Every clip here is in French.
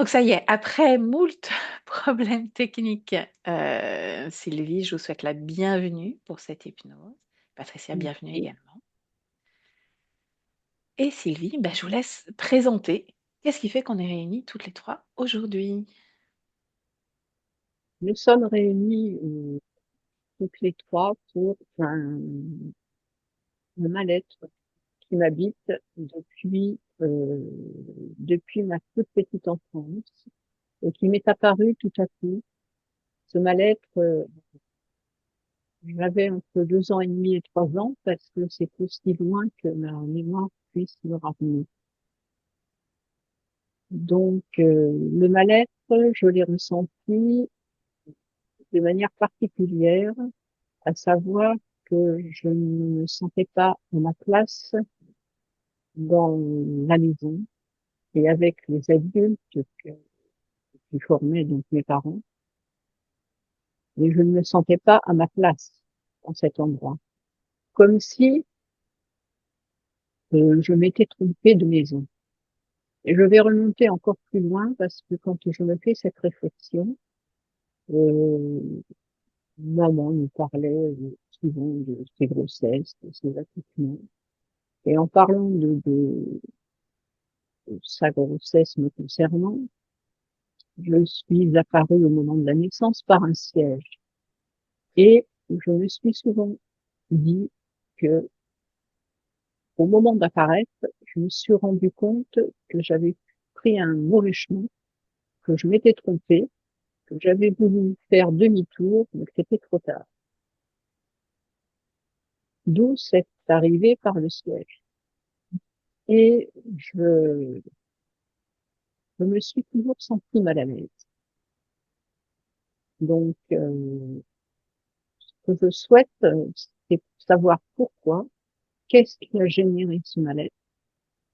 Donc ça y est, après moult problèmes techniques, Sylvie, je vous souhaite la bienvenue pour cette hypnose. Patricia, bienvenue Merci. également. Et Sylvie, bah, je vous laisse présenter. Qu'est-ce qui fait qu'on est réunis toutes les 3 aujourd'hui? Nous sommes réunis toutes les trois pour un mal-être qui m'habite depuis ma toute petite enfance et qui m'est apparu tout à coup. Ce mal-être, j'avais entre 2 ans et demi et 3 ans parce que c'est aussi loin que ma mémoire puisse me ramener. Donc, le mal-être, je l'ai ressenti de manière particulière, à savoir que je ne me sentais pas à ma place dans la maison et avec les adultes qui formaient donc mes parents, et je ne me sentais pas à ma place dans cet endroit. Comme si je m'étais trompée de maison. Et je vais remonter encore plus loin parce que quand je me fais cette réflexion, euh, maman nous parlait souvent de ses grossesses, de ses accouchements. Et en parlant de sa grossesse me concernant, je suis apparue au moment de la naissance par un siège. Et je me suis souvent dit que, au moment d'apparaître, je me suis rendu compte que j'avais pris un mauvais chemin, que je m'étais trompée, que j'avais voulu faire demi-tour, mais que c'était trop tard. D'où cette arrivée par le siège. Et je me suis toujours sentie mal à l'aise. Donc, ce que je souhaite, c'est savoir pourquoi, qu'est-ce qui a généré ce mal-être.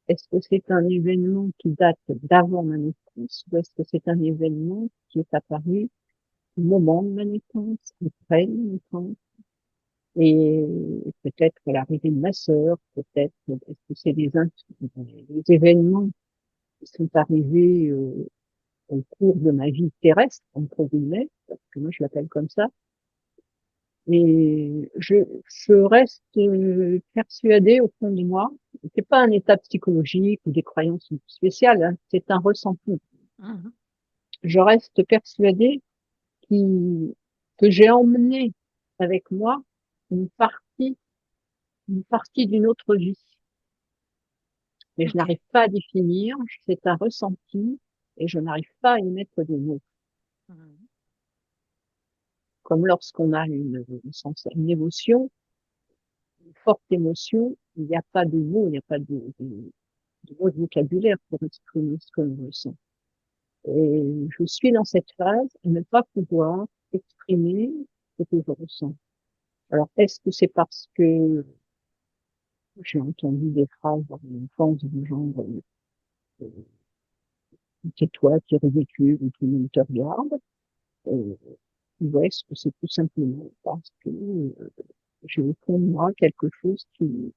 Est-ce que c'est un événement qui date d'avant ma naissance ou est-ce que c'est un événement qui est apparu au moment de ma naissance, après ma naissance? Et peut-être l'arrivée de ma sœur, peut-être, est-ce que c'est des événements qui sont arrivés au cours de ma vie terrestre, entre guillemets, parce que moi je l'appelle comme ça. Et je reste persuadée au fond de moi, c'est pas un état psychologique ou des croyances spéciales, hein, c'est un ressenti. Mmh. Je reste persuadée que j'ai emmené avec moi une partie, une partie d'une autre vie. Mais je OK. n'arrive pas à définir, c'est un ressenti et je n'arrive pas à y mettre de mots. Mmh. Comme lorsqu'on a une émotion, une forte émotion, il n'y a pas de mots, il n'y a pas de mots de vocabulaire pour exprimer ce que l'on ressent. Et je suis dans cette phase à ne pas pouvoir exprimer ce que je ressens. Alors, est-ce que c'est parce que j'ai entendu des phrases dans mon enfance du genre euh, c'est toi qui es ridicule ou tout le monde te regarde, euh, ou est-ce que c'est tout simplement parce que j'ai au fond de moi quelque chose qui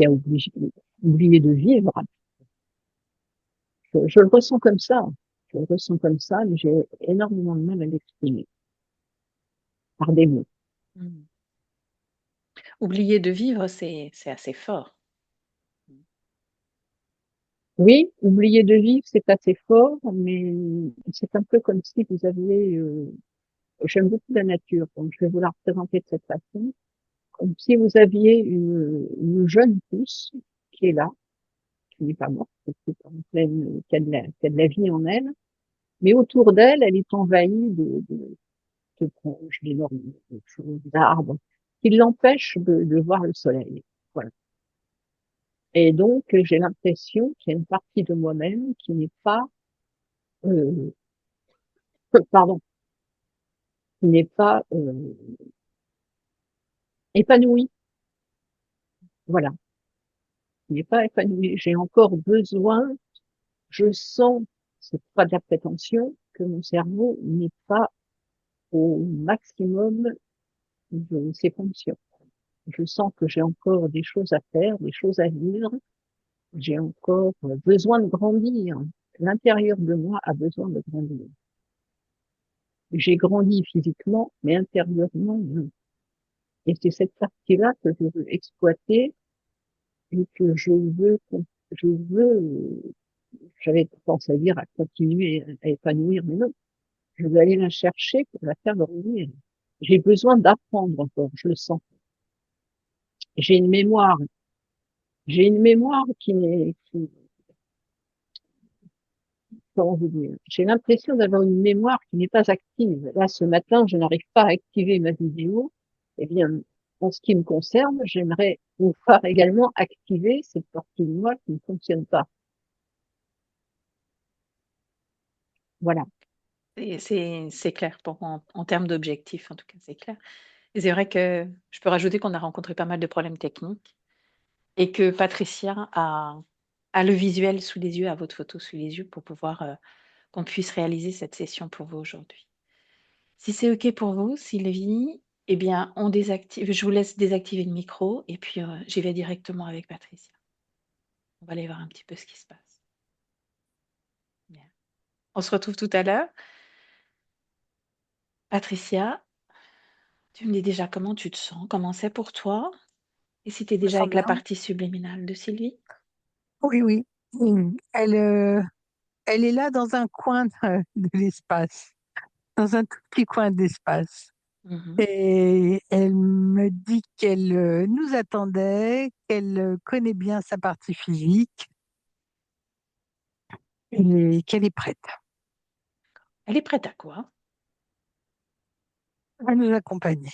a oublié de vivre. Je le ressens comme ça. Je le ressens comme ça, mais j'ai énormément de mal à l'exprimer par des mots. Mmh. Oublier de vivre, c'est assez fort. Oui, oublier de vivre, c'est assez fort, mais c'est un peu comme si vous aviez, j'aime beaucoup la nature, donc je vais vous la représenter de cette façon, comme si vous aviez une jeune pousse qui est là, qui n'est pas morte, qui est en pleine, qui a de la vie en elle, mais autour d'elle, elle est envahie de branches, d'énormes choses, d'arbres, qui l'empêchent de voir le soleil. Voilà. Et donc, j'ai l'impression qu'il y a une partie de moi-même qui n'est pas, euh, pardon, qui n'est pas épanouie. Voilà, qui n'est pas épanouie. J'ai encore besoin, je sens, c'est pas de la prétention, que mon cerveau n'est pas au maximum de ses fonctions. Je sens que j'ai encore des choses à faire, des choses à vivre. J'ai encore besoin de grandir. l'intérieur de moi a besoin de grandir. J'ai grandi physiquement, mais intérieurement, non. Et c'est cette partie-là que je veux exploiter et que je veux, j'avais tendance à dire à continuer à épanouir, mais non, je veux aller la chercher pour la faire revenir. J'ai besoin d'apprendre encore, je le sens. J'ai une mémoire, j'ai une mémoire comment vous dire, j'ai l'impression d'avoir une mémoire qui n'est pas active. Là, ce matin, je n'arrive pas à activer ma vidéo. Eh bien, en ce qui me concerne, j'aimerais pouvoir également activer cette partie de moi qui ne fonctionne pas. Voilà. Et c'est clair pour en termes d'objectifs, en tout cas, c'est clair. Et c'est vrai que je peux rajouter qu'on a rencontré pas mal de problèmes techniques et que Patricia a le visuel sous les yeux, a votre photo sous les yeux pour pouvoir, qu'on puisse réaliser cette session pour vous aujourd'hui. Si c'est OK pour vous, Sylvie, eh bien, on désactive je vous laisse désactiver le micro et puis, j'y vais directement avec Patricia. On va aller voir un petit peu ce qui se passe. Bien. On se retrouve tout à l'heure. Patricia, tu me dis déjà comment tu te sens, comment c'est pour toi et si tu es Me déjà sens avec la bien. partie subliminale de Sylvie? Oui, oui. Elle, elle est là dans un coin de l'espace, dans un tout petit coin d'espace. Mmh. Et elle me dit qu'elle nous attendait, qu'elle connaît bien sa partie physique et qu'elle est prête Elle est prête à quoi? à nous accompagner.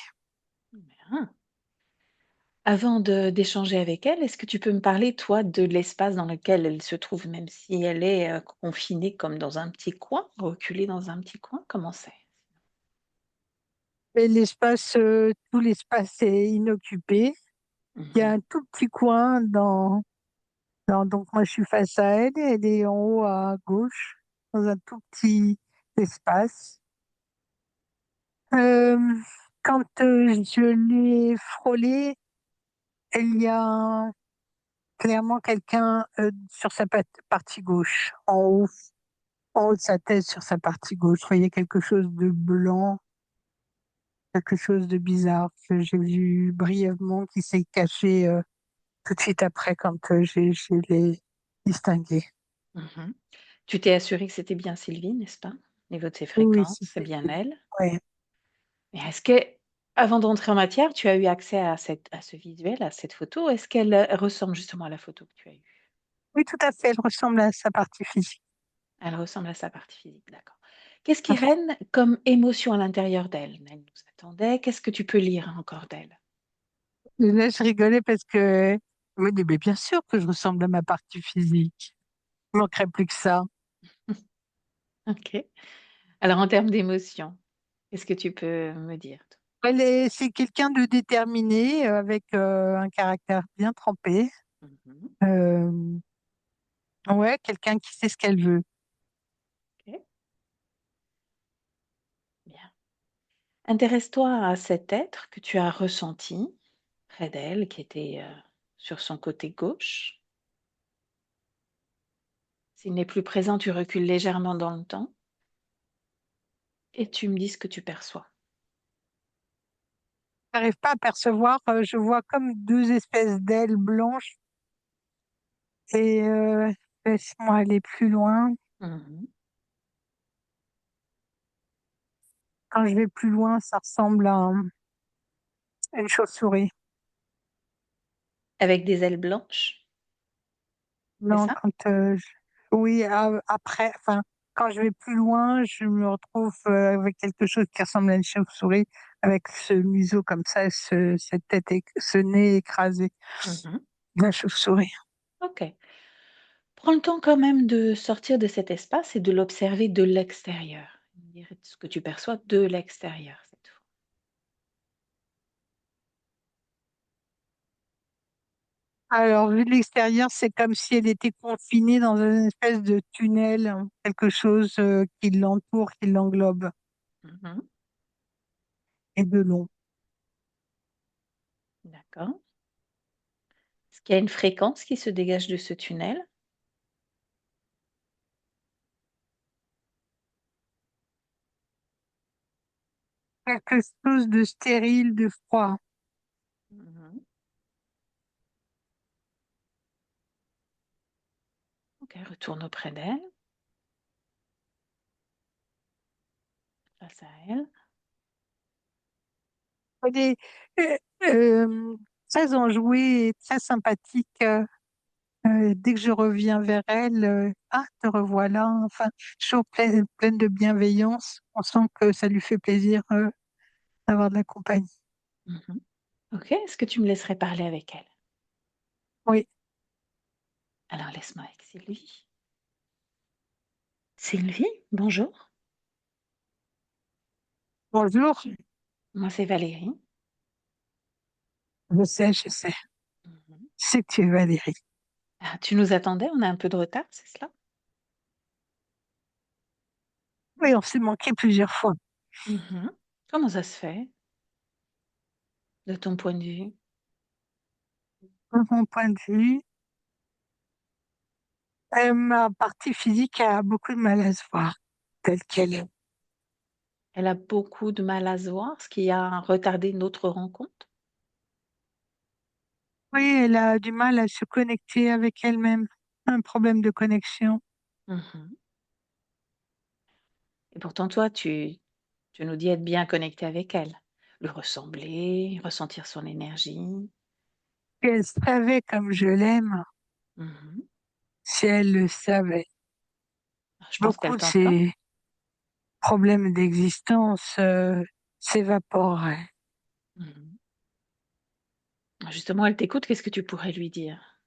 Bien. Avant d'échanger avec elle, est-ce que tu peux me parler, toi, de l'espace dans lequel elle se trouve, même si elle est, confinée comme dans un petit coin, reculée dans un petit coin? Comment c'est? Et l'espace, tout l'espace est inoccupé. Il y a Mmh. un tout petit coin donc moi je suis face à elle et elle est en haut à gauche, dans un tout petit espace. Hem, Quand, je l'ai frôlée, il y a clairement quelqu'un, sur sa partie gauche, en haut de sa tête sur sa partie gauche. Je voyais quelque chose de blanc, quelque chose de bizarre que j'ai vu brièvement qui s'est caché, tout de suite après quand, je l'ai distingué. Mmh. Tu t'es assurée que c'était bien Sylvie, n'est-ce pas? Au niveau de ses Oui, oui, fréquences, c'est c'était bien elle? ouais. Et est-ce que, avant d'entrer en matière, tu as eu accès à ce visuel, à cette photo? Est-ce qu'elle, ressemble justement à la photo que tu as eue? Oui, tout à fait, elle ressemble à sa partie physique. Elle ressemble à sa partie physique, d'accord. Qu'est-ce qui règne comme émotion à l'intérieur d'elle? Elle nous attendait, qu'est-ce que tu peux lire encore d'elle? Et là, je rigolais parce que je me dis: «Mais bien sûr que je ressemble à ma partie physique, il manquerait plus que ça». OK. Alors en termes d'émotion, qu'est-ce que tu peux me dire, toi? C'est quelqu'un de déterminé, avec, un caractère bien trempé. Mmh. Hem, ouais, quelqu'un qui sait ce qu'elle veut. OK, bien. Intéresse-toi à cet être que tu as ressenti près d'elle, qui était, sur son côté gauche. S'il n'est plus présent, tu recules légèrement dans le temps et tu me dis ce que tu perçois. J'arrive pas à percevoir, je vois comme 2 espèces d'ailes blanches et laisse-moi aller plus loin. Mmh. Quand je vais plus loin, ça ressemble à une chauve-souris. Avec des ailes blanches, c'est Non, ça? oui, après, enfin, quand je vais plus loin, je me retrouve, avec quelque chose qui ressemble à une chauve-souris, avec ce museau comme ça, cette tête ce nez écrasé, Mmh. la chauve-souris. OK. Prends le temps quand même de sortir de cet espace et de l'observer de l'extérieur. Dire ce que tu perçois de l'extérieur cette fois. Alors, vu de l'extérieur, c'est comme si elle était confinée dans une espèce de tunnel, hein, quelque chose, qui l'entoure, qui l'englobe, Mmh. et de long. D'accord. Est-ce qu'il y a une fréquence qui se dégage de ce tunnel? quelque chose de stérile, de froid. Mhm. Ok, retourne auprès d'elle, face à elle. Elle est euh, euh, très enjouée et très sympathique. Dès que je reviens vers elle, ah, te revoilà. Enfin, toujours pleine de bienveillance. On sent que ça lui fait plaisir d'avoir de la compagnie. Mhm. Ok, est-ce que tu me laisserais parler avec elle? Oui, Alors laisse-moi avec Sylvie. Sylvie, bonjour. bonjour. Moi, c'est Valérie. Je sais. Mhm. Je sais que tu es Valérie. Ah, tu nous attendais, on a un peu de retard, c'est cela? Oui, on s'est manqué plusieurs fois. Mhm. Comment ça se fait, de ton point de vue? De mon point de vue, ma partie physique a beaucoup de mal à se voir telle qu'elle est. Elle a beaucoup de mal à se voir, ce qui a retardé notre rencontre? Oui, elle a du mal à se connecter avec elle-même. Un problème de connexion. Mhm. Et pourtant, toi, tu nous dis être bien connecté avec elle, lui ressembler, ressentir son énergie. Et elle savait comme je l'aime, Mhm. si elle le savait. Je pense qu'elle Beaucoup de t'entend. ces problèmes d'existence s'évaporeraient. Mhm. Justement, elle t'écoute, qu'est-ce que tu pourrais lui dire?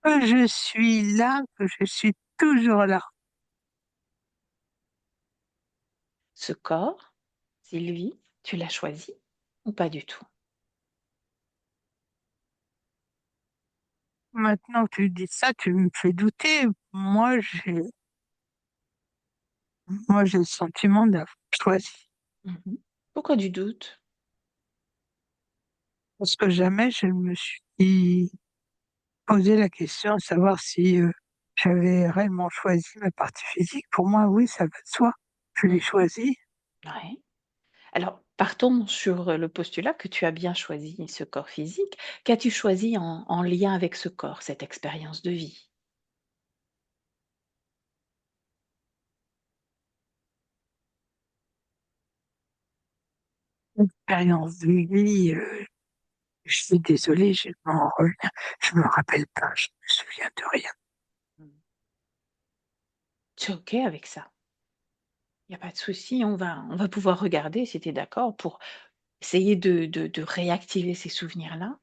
Que je suis là, que je suis toujours là. Ce corps, Sylvie, tu l'as choisi ou pas du tout? Maintenant que tu dis ça, tu me fais douter. Moi, j'ai le sentiment d'avoir choisi. Mhm. Pourquoi du doute? Parce que jamais je me suis posé la question de savoir si j'avais réellement choisi ma partie physique. Pour moi, oui, ça va de soi. Je l'ai Mhm. choisi. Ouais. Alors, partons sur le postulat que tu as bien choisi ce corps physique. Qu'as-tu choisi en lien avec ce corps, cette expérience de vie? Expérience de vie, je suis désolée, je me rappelle pas, je me souviens de rien. Mm. Tu es OK avec ça? Il n'y a pas de souci, on va pouvoir regarder, si tu es d'accord, pour essayer de réactiver ces souvenirs-là.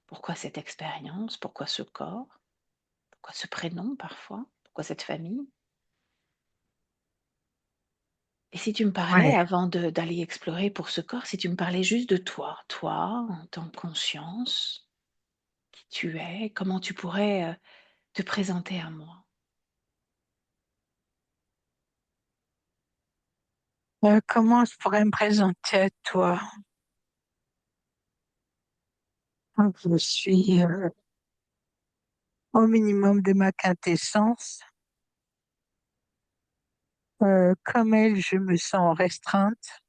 Pourquoi cette expérience? Pourquoi ce corps? Pourquoi ce prénom parfois? Pourquoi cette famille? Et si tu me parlais Ouais. avant d'aller explorer pour ce corps, si tu me parlais juste de toi, toi en tant que conscience, qui tu es, comment tu pourrais, te présenter à moi? Comment je pourrais me présenter à toi? Je suis au minimum de ma quintessence. Comme elle, je me sens restreinte.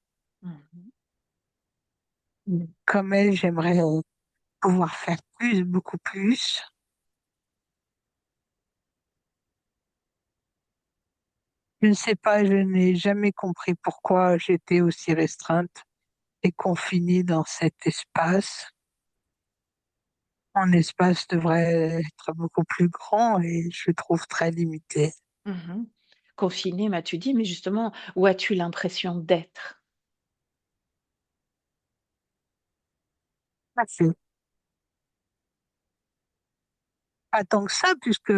Mmh. Comme elle, j'aimerais pouvoir faire plus, beaucoup plus. Je ne sais pas, je n'ai jamais compris pourquoi j'étais aussi restreinte et confinée dans cet espace. Mon espace devrait être beaucoup plus grand et je le trouve très limité. Mmh. Confinée, m'as-tu dit, mais justement, où as-tu l'impression d'être? Merci. Pas tant que ça, puisque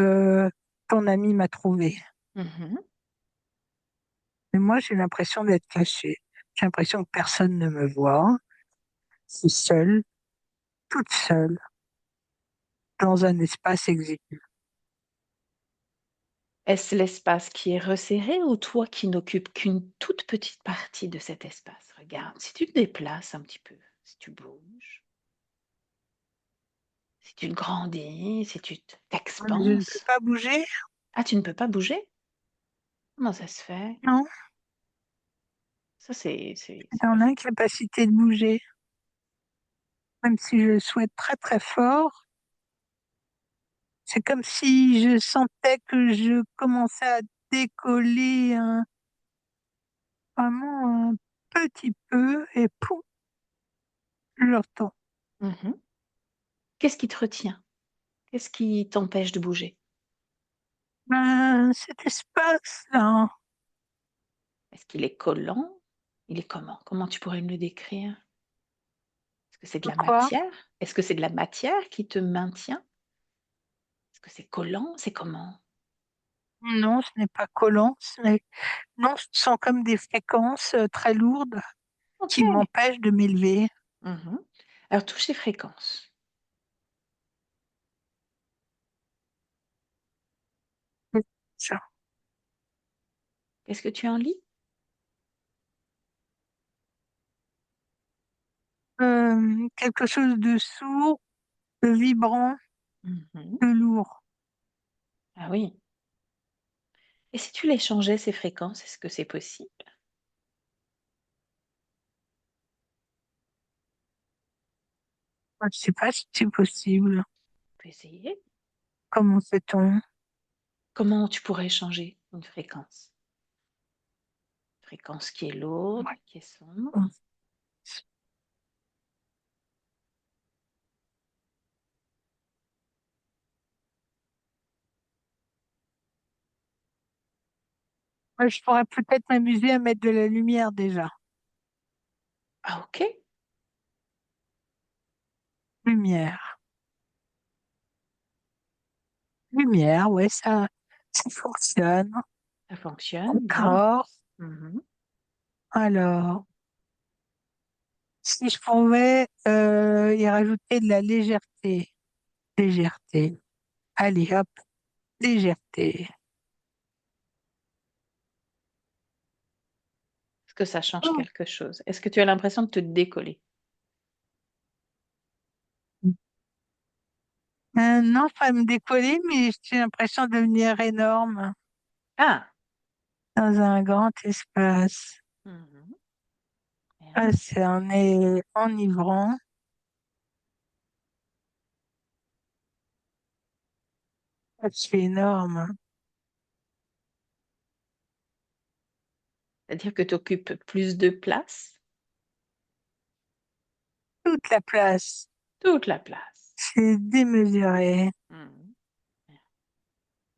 ton ami m'a trouvée. Mmh. Mais moi, j'ai l'impression d'être cachée. J'ai l'impression que personne ne me voit. Je suis seule, toute seule, dans un espace exigu. Est-ce l'espace qui est resserré ou toi qui n'occupes qu'une toute petite partie de cet espace? Regarde, si tu te déplaces un petit peu, si tu bouges, si tu te grandis, si tu Je ne peux t'expanses. pas bouger? Ah, tu ne peux pas bouger? Comment ça se fait? Non. Ça, c'est Dans pas l'incapacité de bouger, même si je le souhaite très très fort. C'est comme si je sentais que je commençais à décoller vraiment un petit peu et pouf, je retombe. Mmh. Qu'est-ce qui te retient? Qu'est-ce qui t'empêche de bouger? Ben, cet espace-là, Est-ce qu'il est collant? Il est comment? Comment tu pourrais me le décrire? Est-ce que c'est de la quoi? matière? Est-ce que c'est de la matière qui te maintient? Est-ce que c'est collant? C'est comment? Non, ce n'est pas collant. Non, ce sont comme des fréquences très lourdes qui OK. m'empêchent de m'élever. Mmh. Alors touche les fréquences. Ça. Qu'est-ce que tu en lis? Quelque chose de sourd, de vibrant, Mmh. de lourd. Ah oui. Et si tu les changeais ces fréquences, est-ce que c'est possible? Je ne sais pas si c'est possible. On peut essayer. Comment fait-on? Comment tu pourrais changer une fréquence? Fréquence qui est lourde, Ouais. qui est sombre. Ouais, je pourrais peut-être m'amuser à mettre de la lumière déjà. Ah OK, Lumière. Lumière, ouais, ça fonctionne. ça fonctionne, bien. D'accord. Mmh. Alors, si je pouvais y rajouter de la légèreté. Légèreté. Allez, hop, légèreté. Est-ce que ça change Oh. quelque chose? Est-ce que tu as l'impression de te décoller? Non, pas me décoller, mais j'ai l'impression de devenir énorme Ah! dans un grand espace. Mmh. Ah, Bien. on est enivrant. Ah, c'est énorme. C'est-à-dire que tu occupes plus de place? Toute la place. Toute la place. C'est démesuré. Mmh.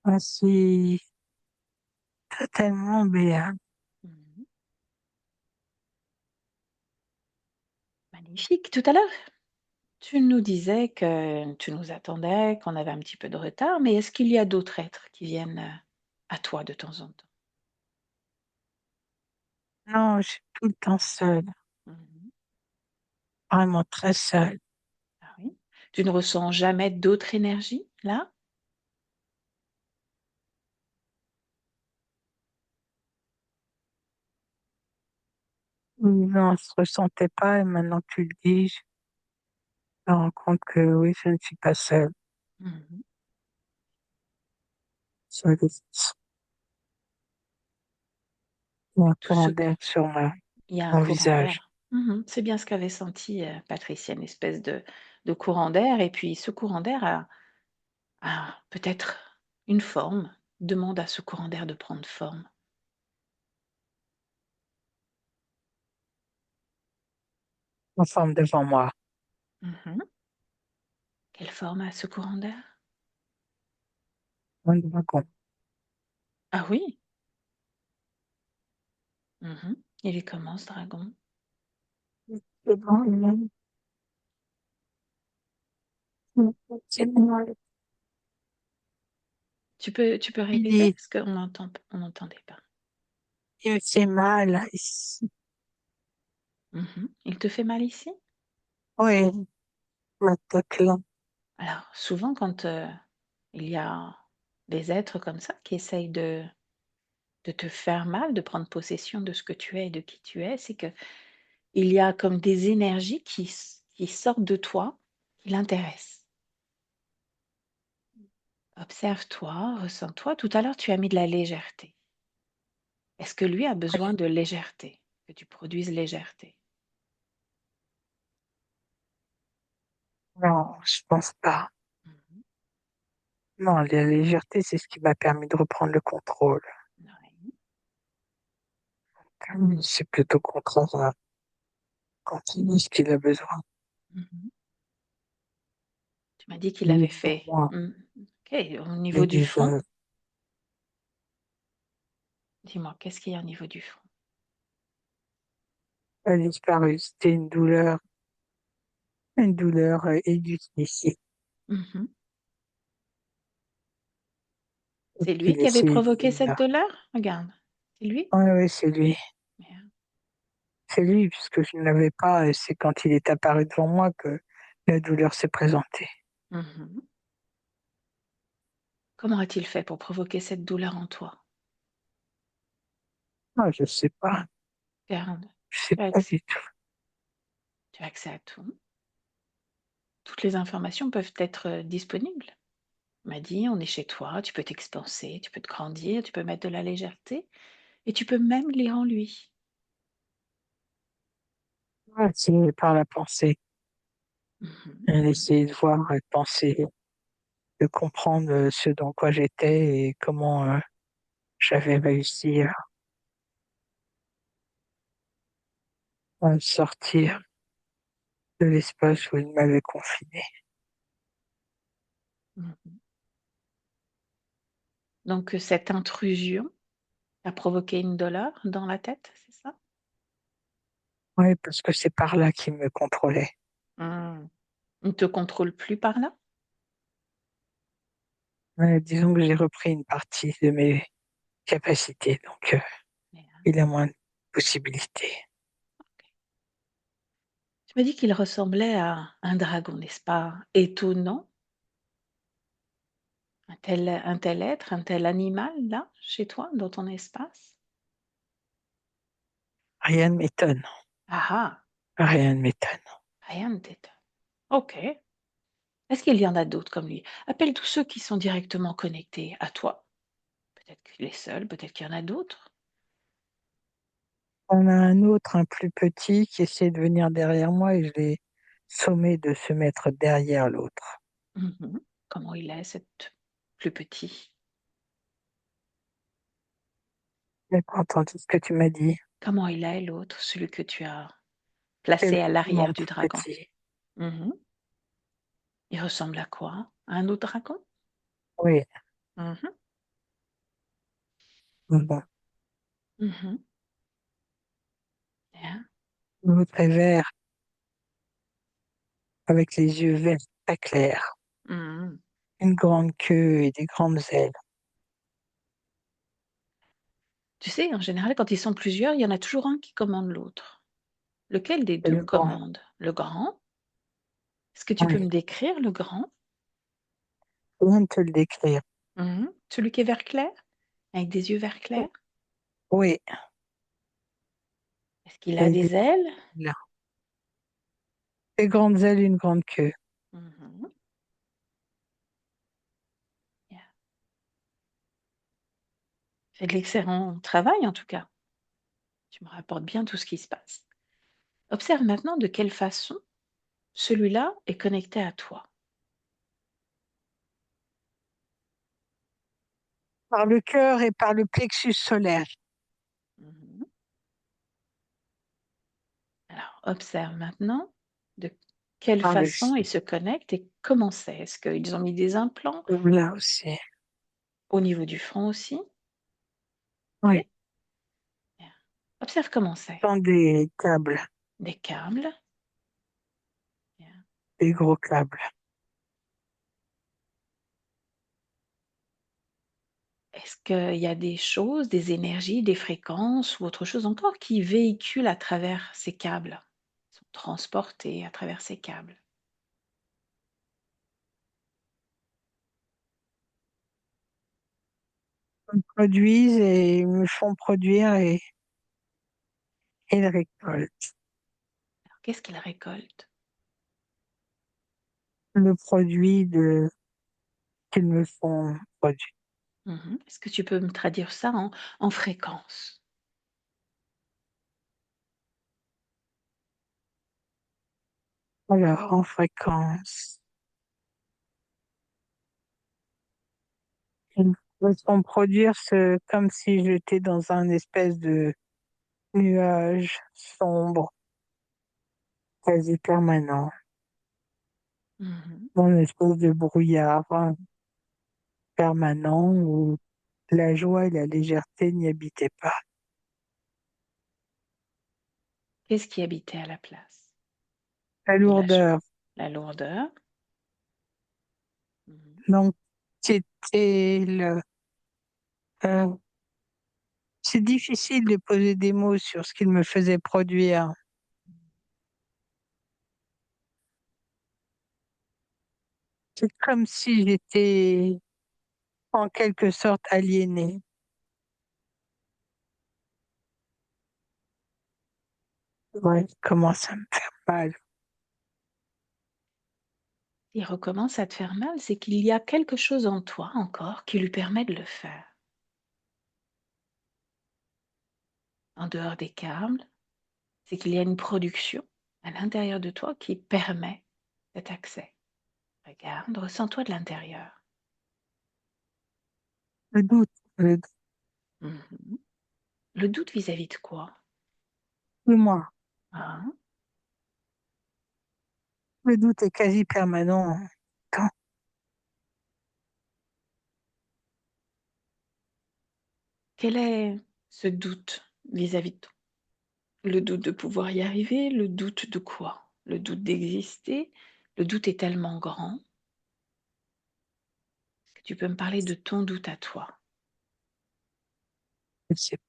Je suis totalement béat. Mmh. Magnifique. Tout à l'heure, tu nous disais que tu nous attendais, qu'on avait un petit peu de retard, mais est-ce qu'il y a d'autres êtres qui viennent, à toi de temps en temps? Non, je suis tout le temps seule. Mmh. Vraiment très seule. Ah oui? Tu ne ressens jamais d'autres énergies, là? Non, je ne ressentais pas et maintenant que tu le dis, je me rends compte que oui, je ne suis pas seule. Mmh. Seule. Il y a un Tout courant ce que d'air sur il y a un mon courant visage. d'air. Mmh. C'est bien ce qu'avait senti, Patricia, une espèce de courant d'air et puis ce courant d'air a peut-être une forme. Demande à ce courant d'air de prendre forme. En forme devant moi. Mmh. Quelle forme a ce courant d'air? Un dragon. Ah oui? Mmh. Il est comment ce dragon? C'est bon, c'est bon. Tu peux Il répéter? est, Parce on n'entendait pas. il me fait mal ici. Mmh. Il te fait mal ici? Oui, ma tête là. Alors souvent quand, il y a des êtres comme ça qui essayent de te faire mal, de prendre possession de ce que tu es et de qui tu es, c'est qu'il y a comme des énergies qui sortent de toi, qui l'intéressent. Observe-toi, ressens-toi. Tout à l'heure, tu as mis de la légèreté. Est-ce que lui a besoin de légèreté? que tu produises légèreté. Non, je pense pas. Mhm. Non, la légèreté, c'est ce qui m'a permis de reprendre le contrôle. Ouais. C'est plutôt contraire à continuer ce qu'il a besoin. Mhm. Tu m'as dit qu'il avait Lui, pour fait. moi, Ok, au il niveau a du déjà, fond, dis-moi, qu'est-ce qu'il y a au niveau du fond? a disparu. C'était une douleur aiguë ici. Mhm. Et C'est puis lui qui avait laisser provoqué une... cette douleur? Regarde, c'est lui? Oui, oui, c'est lui. Merde. C'est lui, puisque je ne l'avais pas, et c'est quand il est apparu devant moi que la douleur s'est présentée. Mhm. Comment a-t-il fait pour provoquer cette douleur en toi? Ah, je sais pas. Regarde, Je sais tu as pas accès, du tout. tu as accès à tout. Toutes les informations peuvent être disponibles. Il m'a dit, on est chez toi, tu peux t'expanser, tu peux te grandir, tu peux mettre de la légèreté et tu peux même lire en lui. Ah, c'est par la pensée. Mhm. Essayer de voir et de penser, de comprendre ce dans quoi j'étais et comment j'avais réussi à sortir de l'espace où il m'avait confiné. Mhm. Donc cette intrusion a provoqué une douleur dans la tête, c'est ça? Oui, parce que c'est par là qu'il me contrôlait. Hmm. Il ne te contrôle plus par là? Disons que j'ai repris une partie de mes capacités, donc Merde. il a moins de possibilités. Tu m'as dit qu'il ressemblait à un dragon, n'est-ce pas? Étonnant, un tel être, un tel animal là, chez toi, dans ton espace? Rien ne m'étonne, Ah ah, rien ne m'étonne. rien ne t'étonne. Ok. Est-ce qu'il y en a d'autres comme lui? Appelle tous ceux qui sont directement connectés à toi. Peut-être qu'il est seul, peut-être qu'il y en a d'autres. On a un autre, un plus petit, qui essaie de venir derrière moi et je l'ai sommé de se mettre derrière l'autre. Mhm. Comment il est, cet plus petit? J'ai pas entendu ce que tu m'as dit. Comment il est, l'autre, celui que tu as C'est placé à l'arrière vraiment du plus dragon? petit. Mhm. Il ressemble à quoi? À un autre dragon? Oui, Mhm. bon. Mhm. Bien. L'autre est vert, avec les yeux verts très clairs, Mhm. une grande queue et des grandes ailes. Tu sais, en général, quand ils sont plusieurs, il y en a toujours un qui commande l'autre. Lequel des C'est deux le grand. commande? Le grand? Est-ce que tu peux Oui, me décrire le grand? je viens de te le décrire. Mhm. Celui qui est vert clair? Avec des yeux vert clair? Oui, Est-ce qu'il a avec des des ailes? grandes ailes. Des grandes ailes, une grande queue. Mhm. Bien. Fais de l'excellent travail en tout cas. Tu me rapportes bien tout ce qui se passe. Observe maintenant de quelle façon celui-là est connecté à toi. Par le cœur et par le plexus solaire. Mhm. Alors, observe maintenant de quelle Par le façon ils se connectent et comment c'est. Est-ce qu'ils ont mis des implants là aussi. au niveau du front aussi? Oui, Ok. Bien. Observe comment c'est. dans des câbles, Des câbles. Bien. des gros câbles. Est-ce qu'il y a des choses, des énergies, des fréquences ou autre chose encore qui véhiculent à travers ces câbles? Ils sont transportés à travers ces câbles. Ils produisent et ils me font produire et ils récoltent Alors, qu'est-ce qu'ils récoltent? le produit qu'ils me font produire. Mhm. Est-ce que tu peux me traduire ça en fréquence? Alors, en fréquence, ils vont produire comme si j'étais dans un espèce de nuage sombre, quasi permanent, Mhm. dans une espèce de brouillard permanent où la joie et la légèreté n'y habitaient pas. Qu'est-ce qui habitait à la place La de la joie? lourdeur, La lourdeur. Mhm. l'anxiété, euh, c'est difficile de poser des mots sur ce qu'il me faisait produire. C'est comme si j'étais en quelque sorte aliénée. Ouais, comment ça me fait mal. Il recommence à te faire mal, c'est qu'il y a quelque chose en toi encore qui lui permet de le faire. En dehors des câbles, c'est qu'il y a une production à l'intérieur de toi qui permet cet accès. Regarde, ressens-toi de l'intérieur. Le doute, le doute Mhm. Le doute vis-à-vis de quoi? de moi. Hein? Le doute est quasi permanent. Quand Quel est ce doute vis-à-vis de toi? Le doute de pouvoir y arriver, le doute de quoi? Le doute d'exister? Le doute est tellement grand que tu peux me parler de ton doute à toi. c'est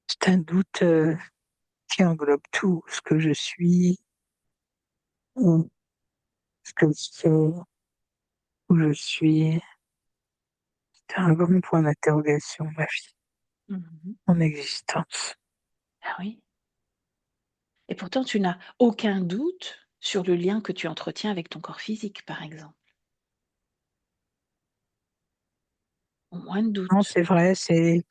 c'est un doute qui englobe tout, ce que je suis, ou ce que je fais, où je suis. C'est un grand point d'interrogation, ma vie, Mhm. mon existence. Ah oui. Et pourtant, tu n'as aucun doute sur le lien que tu entretiens avec ton corps physique, par exemple. Au moins de Non, doute. c'est vrai, c'est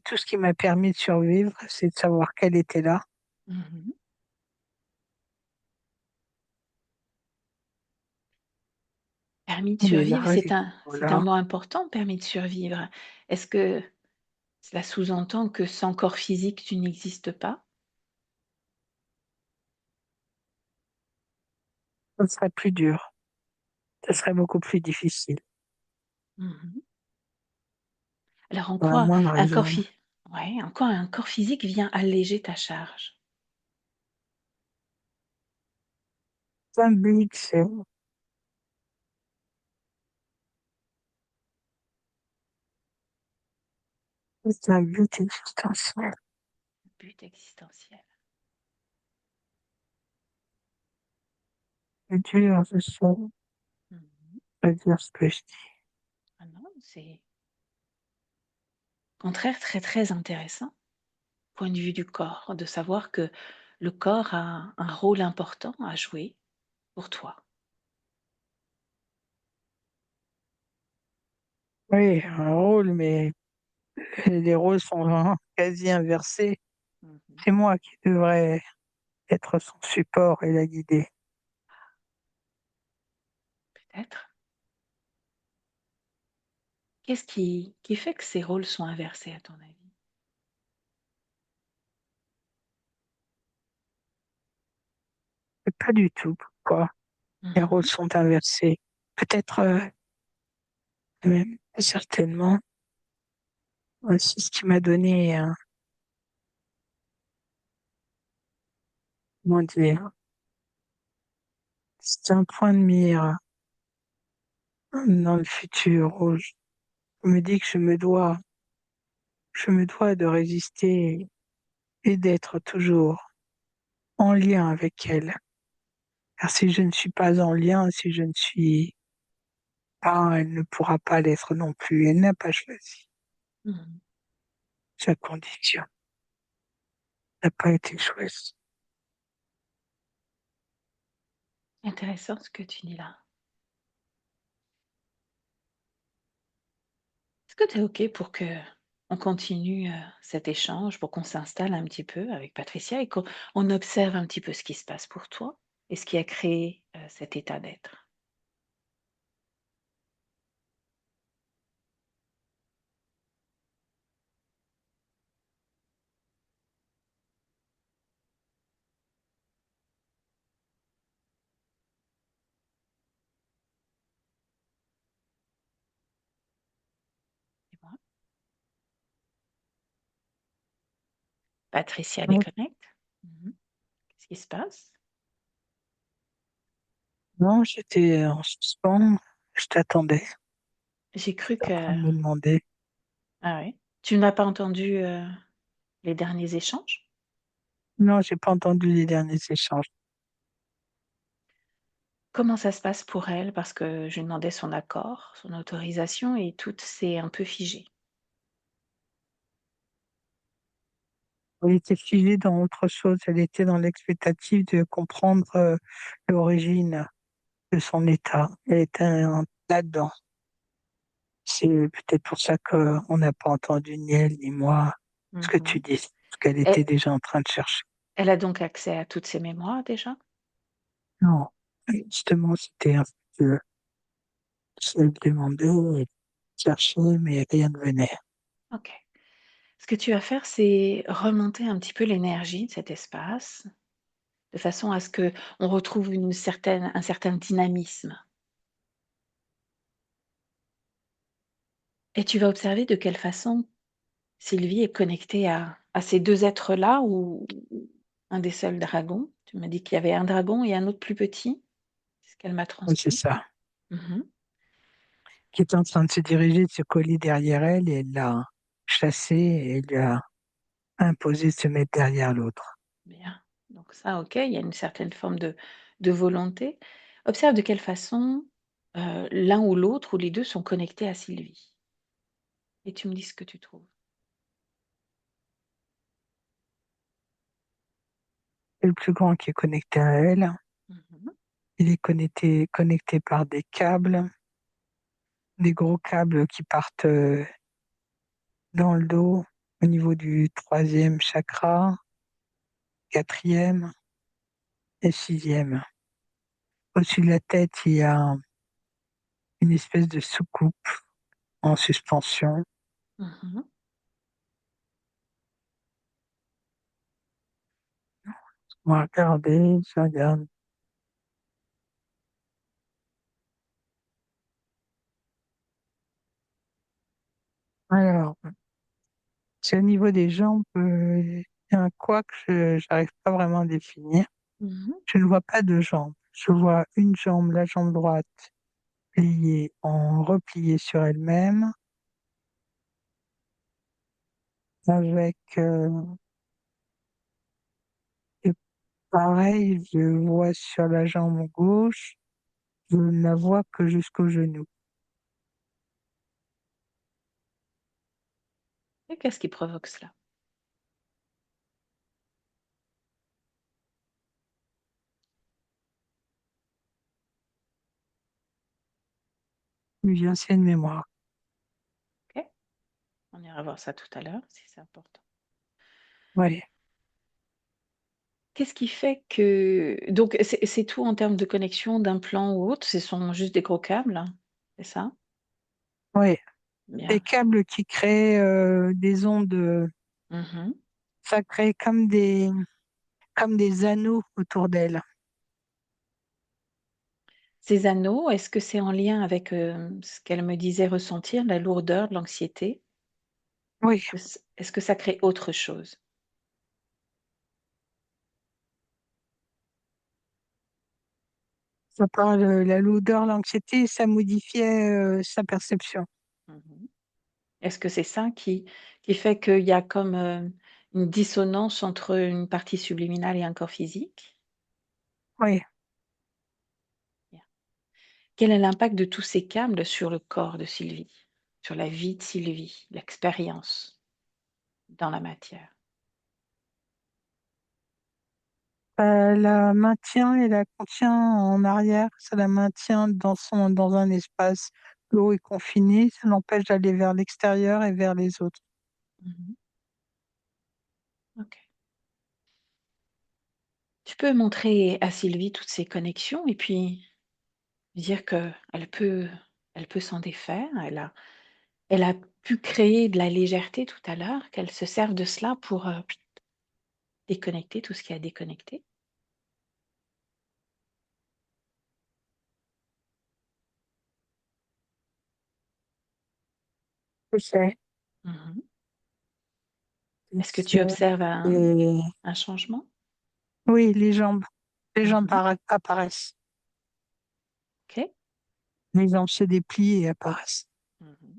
tout ce qui m'a permis de survivre, c'est de savoir qu'elle était là. Mhm. Permis de Elle est là, survivre, elle est c'est un là. mot important, permis de survivre. Est-ce que cela sous-entend que sans corps physique, tu n'existes pas? Ça serait plus dur, ça serait beaucoup plus difficile, Mhm. Alors en pour la quoi moindre un corps raison. ouais, en quoi un corps physique vient alléger ta charge? C'est un but, c'est un but existentiel. But existentiel. C'est dur, je sais, Mhm. de dire ce que je dis. Ah non, c'est au contraire très très intéressant, point de vue du corps, de savoir que le corps a un rôle important à jouer pour toi. Oui, un rôle, mais les rôles sont vraiment quasi inversés. Mhm. C'est moi qui devrais être son support et la guider. Peut-être. Qu'est-ce qui fait que ces rôles sont inversés à ton avis? Mais pas du tout pourquoi les rôles Mhm. sont inversés. Peut-être, même, certainement, c'est ce qui m'a donné, comment dire, c'est un point de mire dans le futur où je me dis que je me dois de résister et d'être toujours en lien avec elle. Car si je ne suis pas en lien, si je ne suis pas, elle ne pourra pas l'être non plus. Elle n'a pas choisi. Mhm. Sa condition n'a pas été choisie. Intéressant ce que tu dis là. Est-ce que tu es OK pour que on continue, cet échange, pour qu'on s'installe un petit peu avec Patricia et qu'on observe un petit peu ce qui se passe pour toi? et ce qui a créé, cet état d'être? Dis-moi. Patricia Non, déconnecte? Mmh. Qu'est-ce qui se passe? non, j'étais en suspens. Je t'attendais. J'ai cru T'es en train que de me demander. ah oui? Tu n'as pas entendu, les derniers échanges? Non, j'ai pas entendu les derniers échanges. Comment ça se passe pour elle? Parce que je lui demandais son accord, son autorisation et tout s'est un peu figé. Elle était figée dans autre chose. Elle était dans l'expectative de comprendre l'origine de son état. Elle était là-dedans. C'est peut-être pour ça qu'on n'a pas entendu ni elle ni moi ce que tu Mmh. dis, parce qu'elle était Et déjà en train de chercher. elle a donc accès à toutes ses mémoires déjà? Non, justement, c'était un peu elle demandait, elle cherchait, mais rien ne venait. OK. Ce que tu vas faire, c'est remonter un petit peu l'énergie de cet espace, de façon à ce que on retrouve un certain dynamisme et tu vas observer de quelle façon Sylvie est connectée à ces 2 êtres-là ou un des seuls dragons. Tu m'as dit qu'il y avait un dragon et un autre plus petit? C'est ce qu'elle m'a Oui, c'est transmis. ça. Mmh. Qui était en train de se diriger, de se coller derrière elle, et elle l'a chassé et lui a imposé de se mettre derrière l'autre. Bien. Donc ça, OK, il y a une certaine forme de volonté. Observe de quelle façon, l'un ou l'autre ou les 2 sont connectés à Sylvie et tu me dis ce que tu trouves. C'est le plus grand qui est connecté à elle. Mmh. Il est connecté par des câbles, des gros câbles qui partent dans le dos, au niveau du troisième chakra, quatrième et sixième. Au-dessus de la tête, il y a une espèce de soucoupe en suspension. Mmh. On va regarder, je regarde. Alors, c'est au niveau des jambes, il y a un quoi que je n'arrive pas vraiment à définir. Mmh. Je ne vois pas de jambes. Je vois une jambe, la jambe droite, pliée repliée sur elle-même, avec, et pareil, je vois sur la jambe gauche, je ne la vois que jusqu'au genou. Et qu'est-ce qui provoque cela? Une vieille ancienne mémoire. OK, on ira voir ça tout à l'heure si c'est important. Oui, Qu'est-ce qui fait que donc c'est tout en termes de connexion d'un plan ou autre? Ce sont juste des gros câbles, hein? C'est ça? oui. Des Bien. câbles qui créent des ondes, Mmh. ça crée comme des anneaux autour d'elle. Ces anneaux, est-ce que c'est en lien avec, ce qu'elle me disait ressentir, la lourdeur, de l'anxiété? Oui, Est-ce que ça crée autre chose? ça parle de la lourdeur, l'anxiété, ça modifiait sa perception. Mmh. Est-ce que c'est ça qui fait qu'il y a comme, une dissonance entre une partie subliminale et un corps physique? Oui, Bien. Quel est l'impact de tous ces câbles sur le corps de Sylvie? Sur la vie de Sylvie, l'expérience dans la matière? la maintient et la contient en arrière, ça la maintient dans un espace clos et confiné, ça l'empêche d'aller vers l'extérieur et vers les autres. Mmh. OK. Tu peux montrer à Sylvie toutes ces connexions et puis dire qu'elle peut s'en défaire. Elle a pu créer de la légèreté tout à l'heure, qu'elle se serve de cela pour, déconnecter tout ce qui a déconnecté. Je sais, Mmh. je Est-ce que tu sais. observes Et un changement? oui, les jambes Mmh. apparaissent. OK. Les jambes se déplient et apparaissent. Mmh.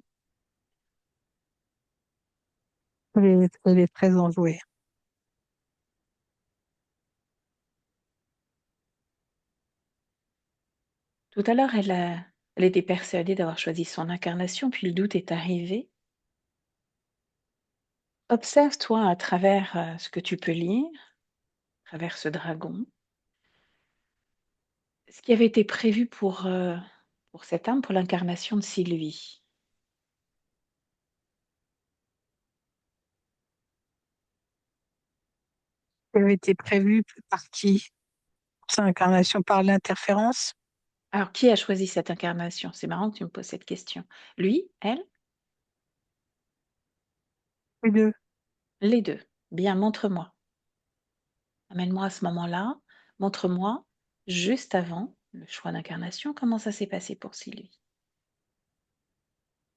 Elle est très enjouée. Tout à l'heure, elle était persuadée d'avoir choisi son incarnation, puis le doute est arrivé. Observe-toi à travers, ce que tu peux lire, à travers ce dragon, ce qui avait été prévu pour cette âme, pour l'incarnation de Sylvie. Elle avait été prévue par qui? Sa incarnation par l'interférence? Alors qui a choisi cette incarnation? C'est marrant que tu me poses cette question. Lui? Elle? Les deux. Les 2. Bien, montre-moi. Amène-moi à ce moment-là. Montre-moi, juste avant le choix d'incarnation, comment ça s'est passé pour Sylvie.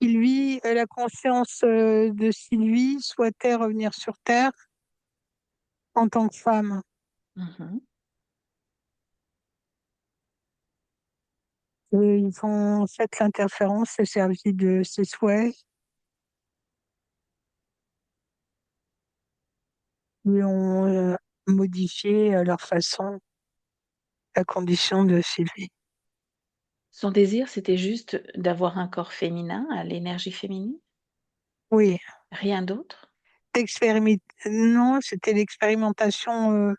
Sylvie, la conscience de Sylvie souhaitait revenir sur Terre en tant que femme. Mmh. Et ils ont fait l'interférence, s'est servi de ses souhaits, et ont modifié leur façon, la condition de Sylvie. Son désir, c'était juste d'avoir un corps féminin, à l'énergie féminine? Oui, Rien d'autre? non, c'était l'expérimentation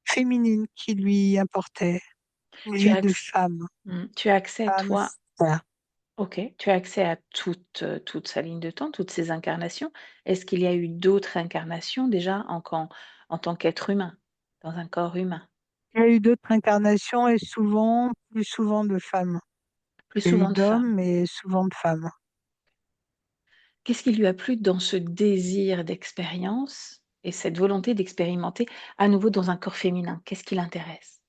féminine qui lui importait, une Tu vie as de acc femme, Tu as accès, femme, toi. sœur. OK, tu as accès à toute sa ligne de temps, toutes ses incarnations. Est-ce qu'il y a eu d'autres incarnations déjà en tant qu'être humain, dans un corps humain? Il y a eu d'autres incarnations et souvent, plus souvent de femmes. Plus Il y a eu souvent de d'hommes, femmes. mais souvent de femmes. Qu'est-ce qui lui a plu dans ce désir d'expérience et cette volonté d'expérimenter à nouveau dans un corps féminin? Qu'est-ce qui l'intéresse?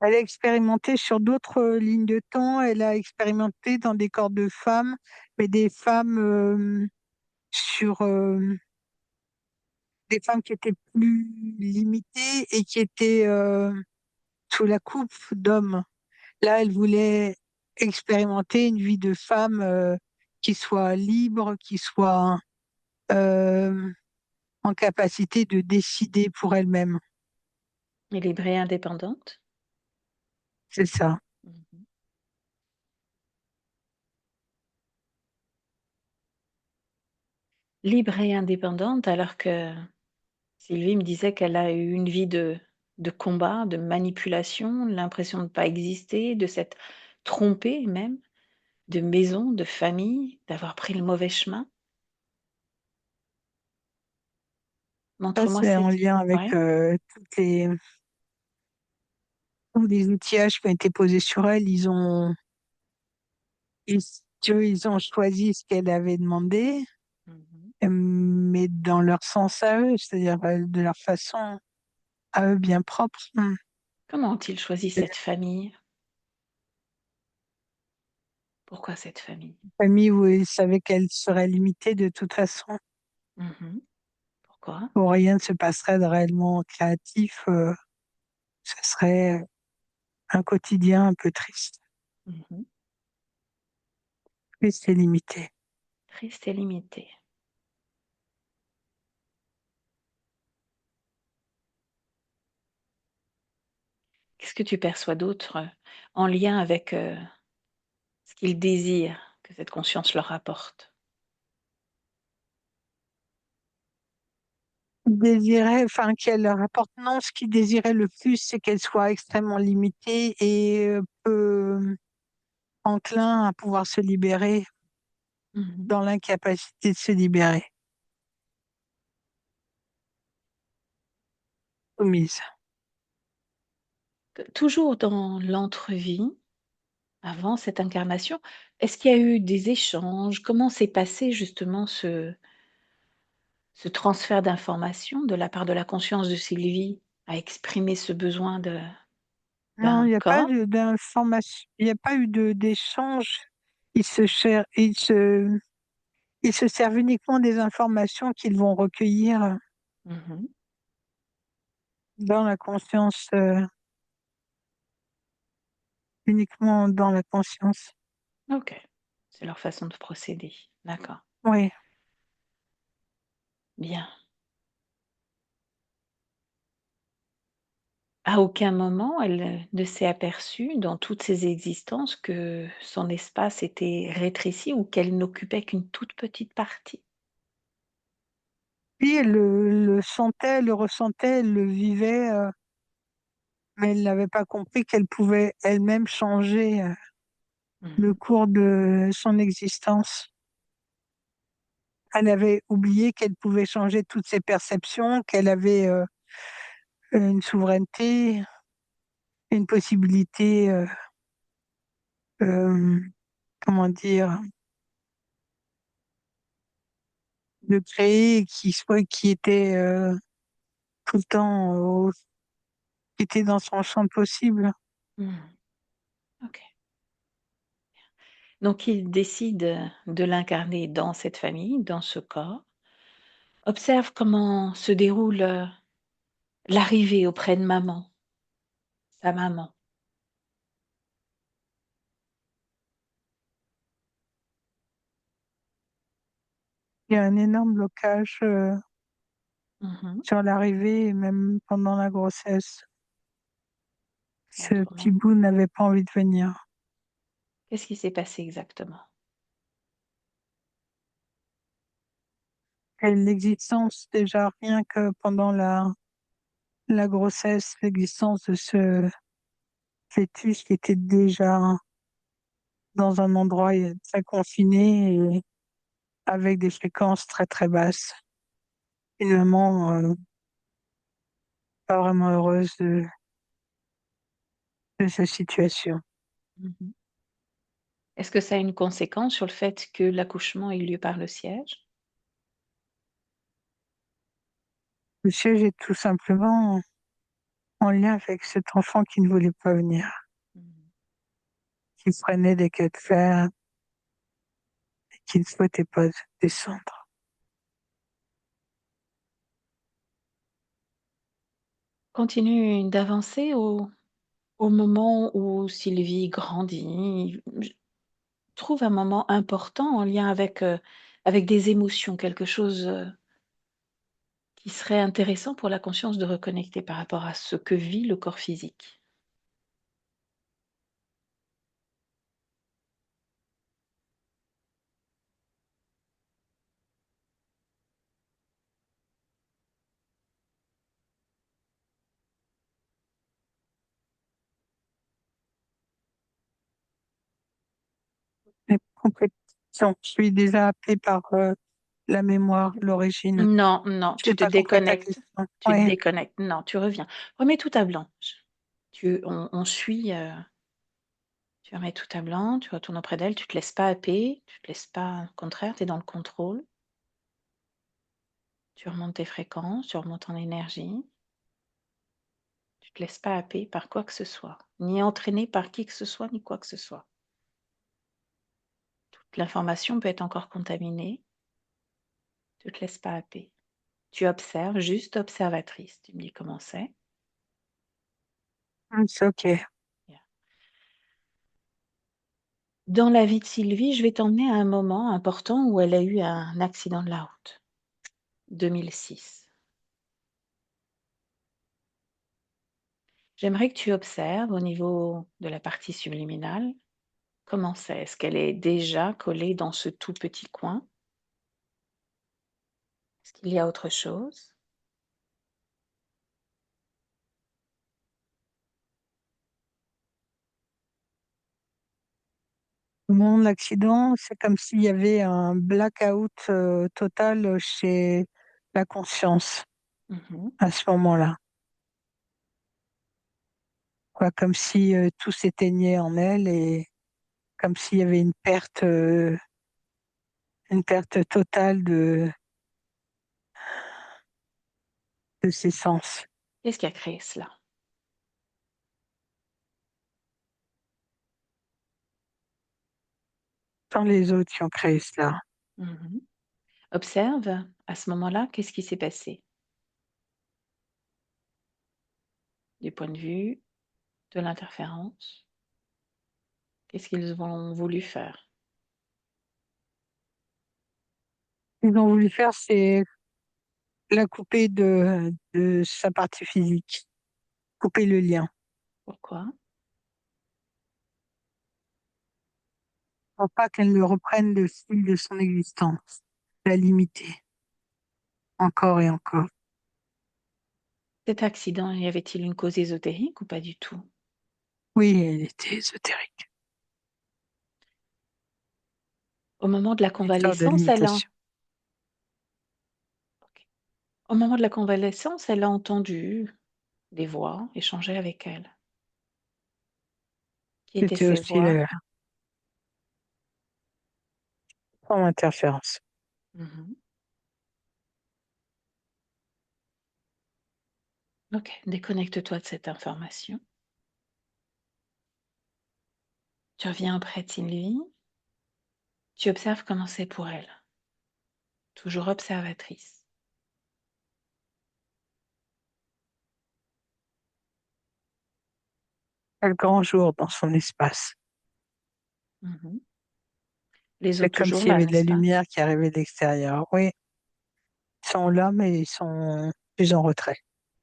Elle a expérimenté sur d'autres lignes de temps. Elle a expérimenté dans des corps de femmes, mais sur des femmes qui étaient plus limitées et qui étaient sous la coupe d'hommes. Là, elle voulait expérimenter une vie de femme qui soit libre, qui soit euh, en capacité de décider pour elle-même. Libre et indépendante? C'est ça. Mmh. Libre et indépendante alors que Sylvie me disait qu'elle a eu une vie de combat, de manipulation, l'impression de ne pas exister, de s'être trompée même, de maison, de famille, d'avoir pris le mauvais chemin. Ça, Montre-moi c'est en cette. lien avec Ouais. tous les outillages qui ont été posés sur elle. Ils, ils ont choisi ce qu'elle avait demandé, Mmh. mais dans leur sens à eux, c'est-à-dire de leur façon à eux bien propre. Comment ont-ils choisi Une cette famille? Pourquoi cette famille? famille où ils savaient qu'elle serait limitée de toute façon, Mmh. Pourquoi? où rien ne se passerait de réellement créatif. Ce serait un quotidien un peu triste, Mmh. triste et limité. Triste et limité. Qu'est-ce que tu perçois d'autre, en lien avec, ce qu'ils désirent que cette conscience leur apporte? Enfin, qu'elle leur apporte, non, ce qu'ils désiraient le plus, c'est qu'elle soit extrêmement limitée et peu enclin à pouvoir se libérer Mmh. dans l'incapacité de se libérer, soumise. Toujours dans l'entrevie, avant cette incarnation, est-ce qu'il y a eu des échanges? Comment s'est passé justement ce transfert d'informations de la part de la conscience de Sylvie à exprimer ce besoin Non, il d'un n'y a pas corps? d'information, il n'y a pas eu d'échange. Ils se cher- ils se servent uniquement des informations qu'ils vont recueillir Mmh. dans la conscience, uniquement dans la conscience. OK. C'est leur façon de procéder. D'accord. Oui. Bien. À aucun moment elle, ne s'est aperçue dans toutes ses existences que son espace était rétréci ou qu'elle n'occupait qu'une toute petite partie? Puis elle le sentait, le ressentait, elle le vivait, mais elle n'avait pas compris qu'elle pouvait elle-même changer, le Mmh. cours de son existence. Elle avait oublié qu'elle pouvait changer toutes ses perceptions, qu'elle avait, une souveraineté, une possibilité, comment dire? De créer, qui était, tout le temps qui était dans son champ de possible. Mmh. OK. Donc il décide, de l'incarner dans cette famille, dans ce corps. Observe comment se déroule, l'arrivée auprès de maman, sa maman. Il y a un énorme blocage, Mmh. sur l'arrivée et même pendant la grossesse. Ce petit Montre-moi. bout n'avait pas envie de venir. Qu'est-ce qui s'est passé exactement? Et l'existence, déjà, rien que pendant la grossesse, l'existence de ce fœtus qui était déjà dans un endroit très confiné et avec des fréquences très très basses. Une maman, pas vraiment heureuse de sa situation. Mmh. Est-ce que ça a une conséquence sur le fait que l'accouchement ait lieu par le siège? Le siège est tout simplement en lien avec cet enfant qui ne voulait pas venir, Mmh. qui prenait des queues de fer, et qui ne souhaitait pas descendre. Continue d'avancer au moment où Sylvie grandit. Trouve un moment important en lien avec des émotions, quelque chose, qui serait intéressant pour la conscience de reconnecter par rapport à ce que vit le corps physique. Mais complètement. Je suis déjà appelée par la mémoire, l'origine. Non, non, Je n'ai pas compris ta question. tu te Oui, déconnectes. Non, tu reviens. Remets tout à blanc. On suit, tu remets tout à blanc, tu retournes auprès d'elle, tu te laisses pas happer, tu te laisses pas au contraire, tu es dans le contrôle. Tu remontes tes fréquences, tu remontes en énergie. Tu te laisses pas happer par quoi que ce soit, ni entraîner par qui que ce soit, ni quoi que ce soit. Toute l'information peut être encore contaminée. Tu te laisses pas happer. Tu observes, juste observatrice. Tu me dis comment c'est. c'est OK. Bien. Dans la vie de Sylvie, je vais t'emmener à un moment important où elle a eu un accident de la route. 2006. J'aimerais que tu observes au niveau de la partie subliminale comment c'est. Est-ce qu'elle est déjà collée dans ce tout petit coin? Est-ce qu'il y a autre chose? Mon accident, c'est comme s'il y avait un blackout total chez la conscience Mhm. à ce moment-là. Quoi, comme si tout s'éteignait en elle et comme s'il y avait une perte totale de ses sens. Qu'est-ce qui a créé cela? Tant les autres qui ont créé cela. Mmh. Observe, à ce moment-là, qu'est-ce qui s'est passé? Du point de vue de l'interférence, qu'est-ce qu'ils ont voulu faire? Ce qu'ils ont voulu faire, c'est la couper de sa partie physique, couper le lien, Pourquoi? pour pas qu'elle ne reprenne le fil de son existence, la limiter, encore et encore. Cet accident, y avait-il une cause ésotérique ou pas du tout? Oui, elle était ésotérique. Au moment de la Une histoire de convalescence, elle a limitation. OK. Au moment de la convalescence, elle a entendu des voix échanger avec elle. Qui étaient C'était ces aussi voix? la forme interférence. Mmh. OK, déconnecte-toi de cette information. Tu reviens auprès de Sylvie, tu observes comment c'est pour elle, toujours observatrice. Le grand jour dans son espace. Mmh. Les C'est autres comme toujours s'il y là, avait de la n'est-ce pas? lumière qui arrivait de l'extérieur. Oui, ils sont là, mais ils sont plus en retrait.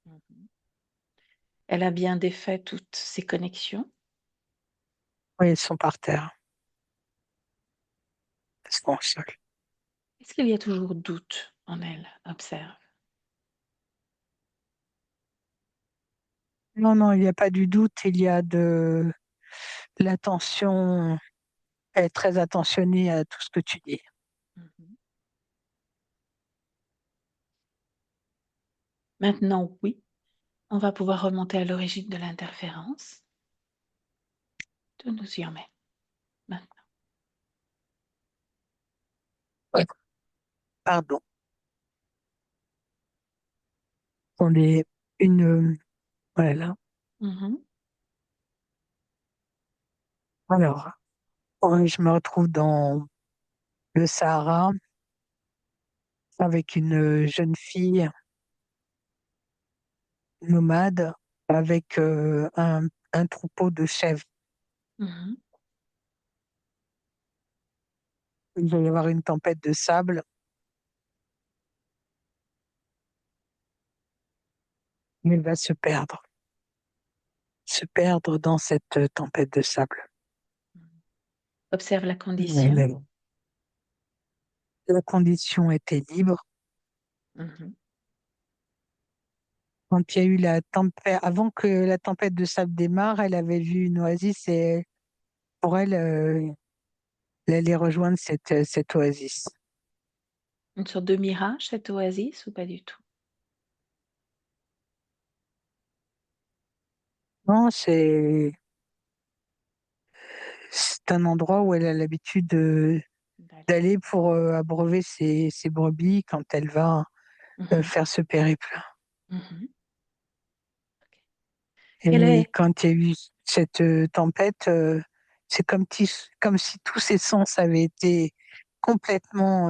Mmh. Elle a bien défait toutes ses connexions? Oui, ils sont par terre. Ils sont au sol. Est-ce qu'il y a toujours doute en elle? Observe. Non, non, il n'y a pas du doute, il y a de l'attention. Elle est très attentionnée à tout ce que tu dis. Mmh. Maintenant, oui, on va pouvoir remonter à l'origine de l'interférence. Tout nous y emmène, maintenant. Ouais. Pardon. On est une. Voilà. Mmh. Alors, je me retrouve dans le Sahara avec une jeune fille nomade avec un troupeau de chèvres. Mmh. Il va y avoir une tempête de sable, mais elle va se perdre dans cette tempête de sable. Mmh. Observe la Mais condition. la condition était libre. Mmh. Quand il y a eu la tempête, avant que la tempête de sable démarre, elle avait vu une oasis et pour elle, elle allait rejoindre cette oasis. Une sorte de mirage, cette oasis ou pas du tout? Non, c'est un endroit où elle a l'habitude D'aller. d'aller pour abreuver ses brebis quand elle va Mmh. faire ce périple. Mmh. OK. Quelle Et est quand il y a eu cette tempête, c'est comme si tous ses sens avaient été complètement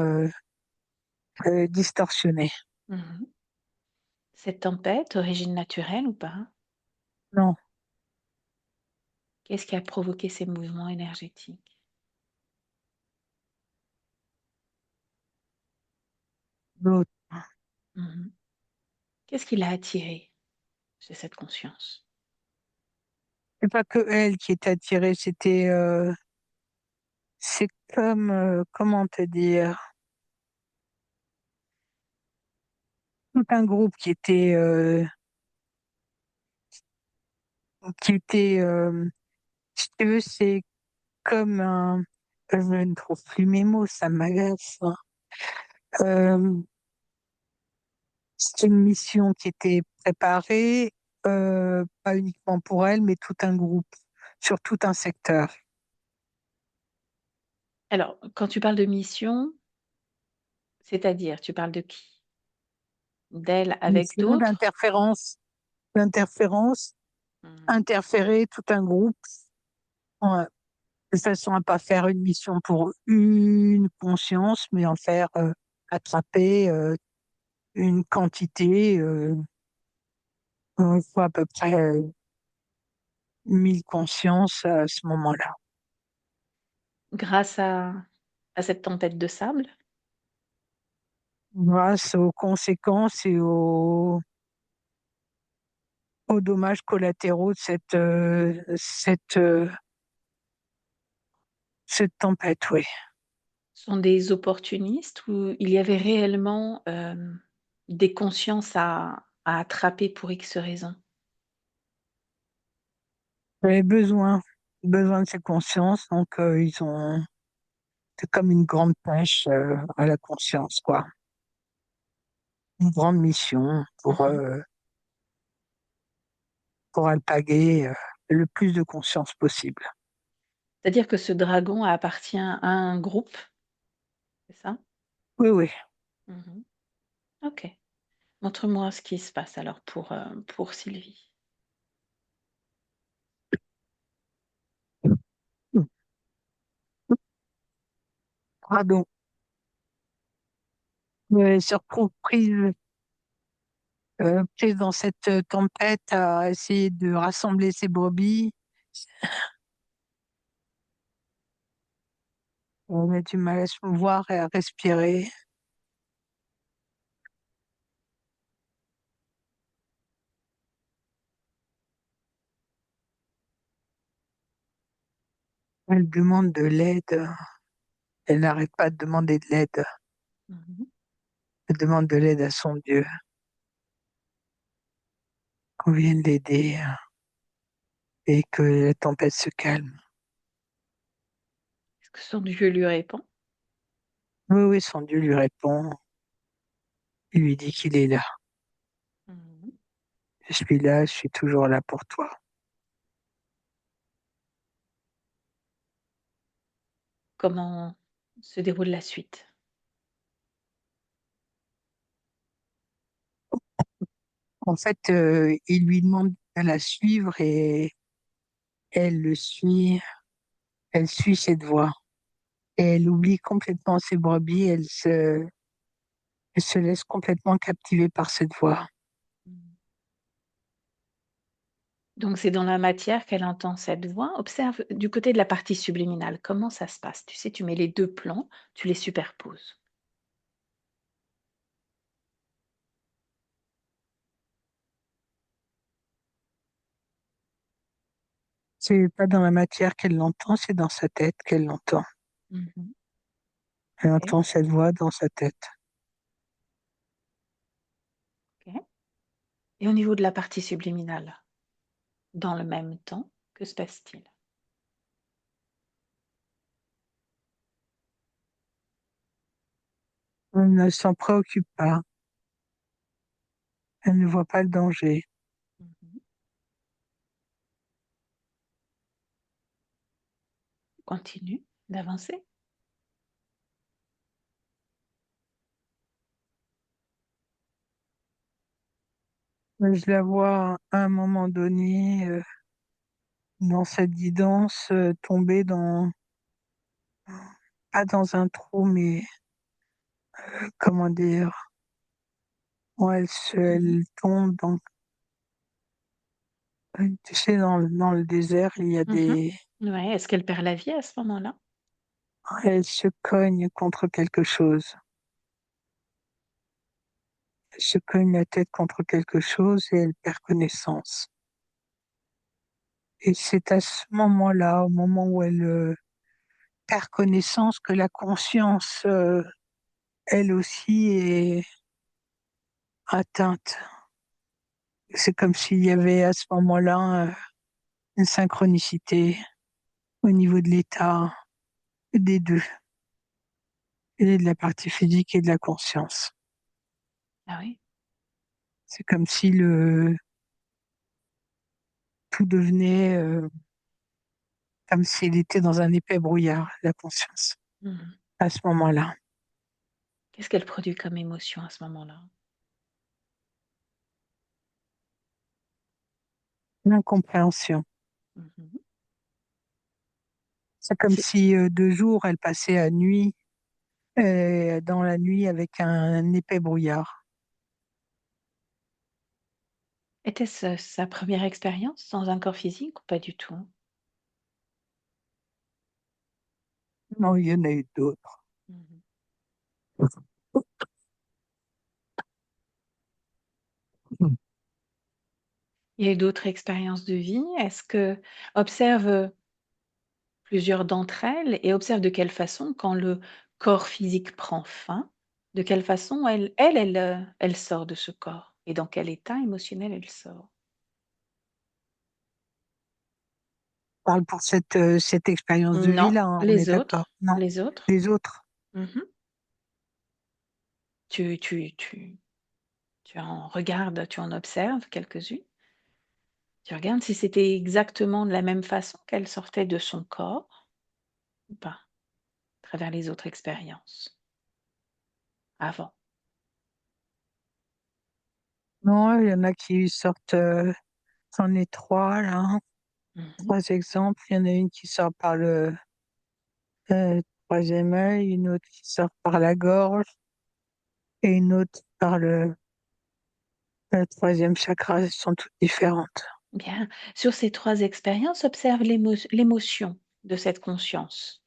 distorsionnés. Mmh. Cette tempête, origine naturelle ou pas? Non, Qu'est-ce qui a provoqué ces mouvements énergétiques? l'autre. Mmh. Qu'est-ce qui l'a attirée chez cette conscience? C'est pas que elle qui était attirée, c'est comme, comment te dire, tout un groupe qui était, si tu veux, c'est comme je ne trouve plus mes mots, ça m'agace, hein. Euh, c'est une mission qui était préparée pas uniquement pour elle, mais tout un groupe, sur tout un secteur. Alors, quand tu parles de mission, c'est-à-dire, tu parles de qui? D'elle avec Mission d'autres? d'interférence, Mmh. interférer tout un groupe, ouais, de façon à pas faire une mission pour une conscience, mais en faire attraper une quantité, il faut à peu près 1000 consciences à ce moment-là. Grâce à cette tempête de sable? Grâce aux conséquences et aux dommages collatéraux de cette tempête, oui. Sont des opportunistes ou il y avait réellement, des consciences à attraper pour X raisons? J'avais besoin de ces consciences, donc ils ont c'est comme une grande pêche à la conscience, quoi. Une grande mission Mmh. pour alpaguer le plus de conscience possible. C'est-à-dire que ce dragon appartient à un groupe, c'est ça? Oui, oui. Mmh. OK. Montre-moi ce qui se passe alors pour Sylvie. Pardon. Se retrouve prise dans cette tempête à essayer de rassembler ses brebis. On a du mal à se mouvoir et à respirer. Elle demande de l'aide. Elle n'arrête pas de demander de l'aide. Mmh. Elle demande de l'aide à son Dieu, qu'on vienne l'aider et que la tempête se calme. Est-ce que son Dieu lui répond? Oui, oui, son Dieu lui répond. Il lui dit qu'il est là. Mmh. Je suis là, je suis toujours là pour toi. Comment se déroule la suite? En fait, il lui demande de la suivre et elle le suit. Elle suit cette voie. Et elle oublie complètement ses brebis. Elle se laisse complètement captiver par cette voie. Mmh. Donc c'est dans la matière qu'elle entend cette voix. Observe du côté de la partie subliminale, comment ça se passe? Tu sais, tu mets les 2 plans, tu les superposes. C'est pas dans la matière qu'elle l'entend, c'est dans sa tête qu'elle l'entend. Mmh. Elle OK, entend cette voix dans sa tête. OK. Et au niveau de la partie subliminale, dans le même temps, que se passe-t-il? Elle ne s'en préoccupe pas. Elle ne voit pas le danger. Mmh. Continue d'avancer. Je la vois à un moment donné, dans cette guidance, tomber pas dans un trou, mais comment dire, ouais, Mmh. elle tombe tu sais, dans le désert, il y a Mmh. Ouais, est-ce qu'elle perd la vie à ce moment-là? elle se cogne contre quelque chose. Elle se cogne la tête contre quelque chose et elle perd connaissance. Et c'est à ce moment-là, au moment où elle perd connaissance, que la conscience, elle aussi, est atteinte. C'est comme s'il y avait à ce moment-là une synchronicité au niveau de l'état des deux, et de la partie physique et de la conscience. Ah oui? C'est comme si tout devenait comme s'il était dans un épais brouillard, la conscience, Mhm. à ce moment-là. Qu'est-ce qu'elle produit comme émotion à ce moment-là? L'incompréhension. Mhm. C'est comme C'est- si de jour, elle passait à nuit, dans la nuit avec un épais brouillard. Était-ce sa première expérience dans un corps physique ou pas du tout? Non, il y en a eu d'autres. Mhm. Il y a eu d'autres expériences de vie. Est-ce que observe plusieurs d'entre elles et observe de quelle façon, quand le corps physique prend fin, de quelle façon elle sort de ce corps et dans quel état émotionnel elle sort? On parle pour cette expérience de Non, vie-là, hein, on est les d'accord. autres, Non, les autres. les autres. Mmh. Tu en regardes, tu en observes quelques-unes. Tu regardes si c'était exactement de la même façon qu'elle sortait de son corps ou pas, à travers les autres expériences, avant. Non, il y en a qui sortent, c'en est trois, là, hein. Mmh. Trois exemples. Il y en a une qui sort par le troisième œil, une autre qui sort par la gorge et une autre par le troisième chakra. Elles sont toutes différentes. Bien. Sur ces 3 expériences, observe l'émotion de cette conscience.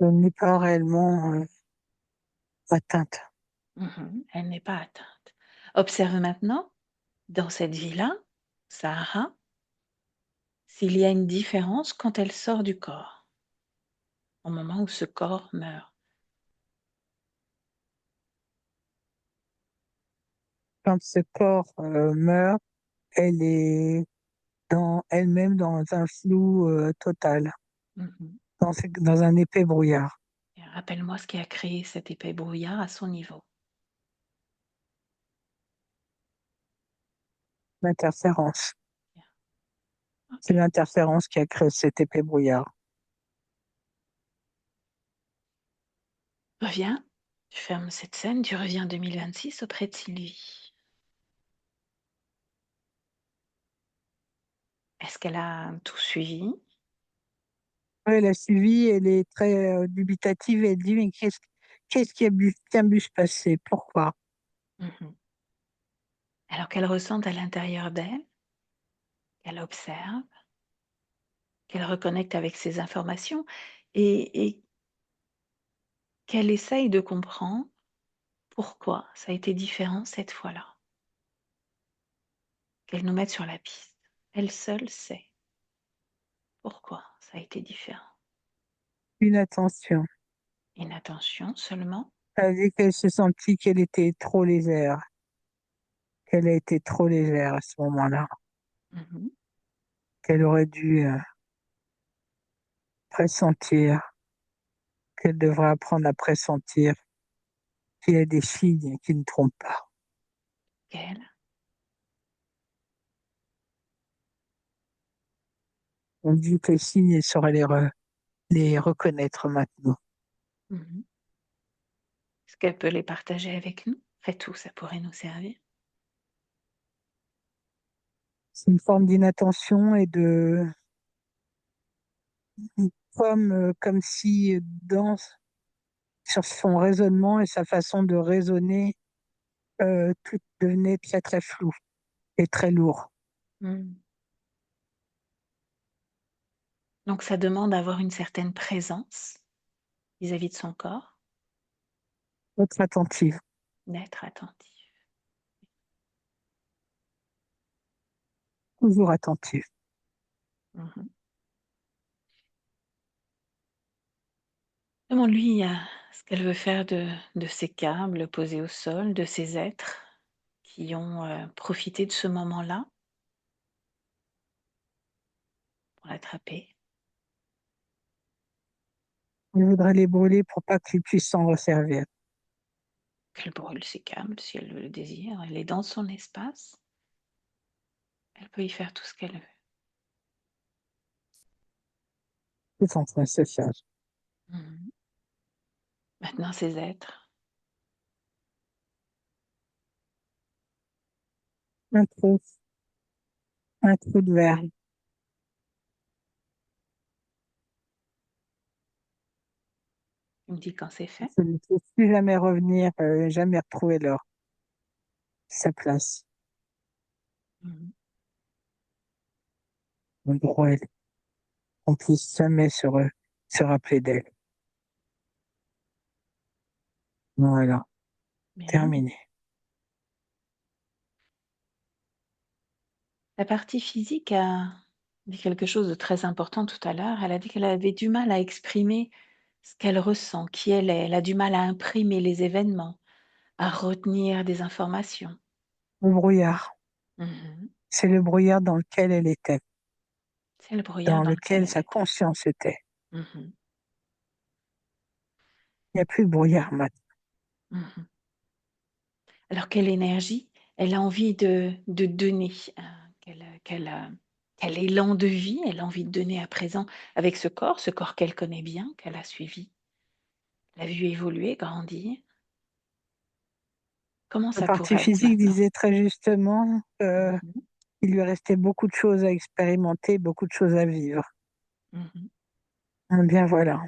Elle n'est pas réellement atteinte. Elle n'est pas atteinte. Observe maintenant, dans cette vie-là, Sahara, s'il y a une différence quand elle sort du corps, au moment où ce corps meurt. Quand ce corps meurt, elle est dans elle-même dans un flou total, Mmh. dans un épais brouillard. Et rappelle-moi ce qui a créé cet épais brouillard à son niveau. L'interférence. Bien. C'est OK. l'interférence qui a créé cet épais brouillard. Reviens, tu fermes cette scène, tu reviens en 2026 auprès de Sylvie. Est-ce qu'elle a tout suivi? Ouais, elle a suivi, elle est très dubitative, elle dit, mais qu'est-ce qui a pu se passer? Pourquoi? Mmh. Alors qu'elle ressente à l'intérieur d'elle, qu'elle observe, qu'elle reconnecte avec ses informations et qu'elle essaye de comprendre pourquoi ça a été différent cette fois-là. Qu'elle nous mette sur la piste. Elle seule sait pourquoi ça a été différent. Une attention. Une attention seulement. Elle a dit qu'elle s'est sentie qu'elle était trop légère, qu'elle a été trop légère à ce moment-là, Mmh. qu'elle aurait dû pressentir, qu'elle devrait apprendre à pressentir qu'il y a des signes qui ne trompent pas. Qu'elle. On dit que les signes, elle saurait les reconnaître maintenant. Mmh. Est-ce qu'elle peut les partager avec nous? Après tout, ça pourrait nous servir. C'est une forme d'inattention et comme si sur son raisonnement et sa façon de raisonner, tout devenait très très flou et très lourd. Mmh. Donc ça demande d'avoir une certaine présence vis-à-vis de son corps, Être attentive, d'être attentif. toujours attentive. Mmh. Demande-lui, ce qu'elle veut faire de ces câbles posés au sol, de ces êtres qui ont, profité de ce moment-là pour l'attraper. Je voudrais les brûler pour pas qu'ils puissent s'en resservir. Qu'elle brûle ses câbles si elle le désire. Elle est dans son espace. Elle peut y faire tout ce qu'elle veut. Tout en train de se faire. Mhm. Maintenant, ces êtres, Un trou, un trou de verre. tu me dis quand c'est fait. Je ne peux plus jamais revenir, jamais retrouver sa place. Mhm. Un drôle. On puisse jamais se rappeler d'elle. Voilà, Bien. terminé. La partie physique a dit quelque chose de très important tout à l'heure. Elle a dit qu'elle avait du mal à exprimer ce qu'elle ressent, qui elle est. Elle a du mal à imprimer les événements, à retenir des informations. Le brouillard, Mhm. c'est le brouillard dans lequel elle était, C'est le brouillard dans dans lequel lequel elle sa était. conscience était. Mhm. Il n'y a plus de brouillard maintenant. Mhm. Alors quelle énergie elle a envie de donner, quel élan de vie elle a envie de donner à présent avec ce corps qu'elle connaît bien, qu'elle a suivi, l'a vu évoluer, grandir. Comment La ça partie pourrait être physique maintenant? disait très justement Mhm, qu'il lui restait beaucoup de choses à expérimenter, beaucoup de choses à vivre. mhm. Eh bien voilà,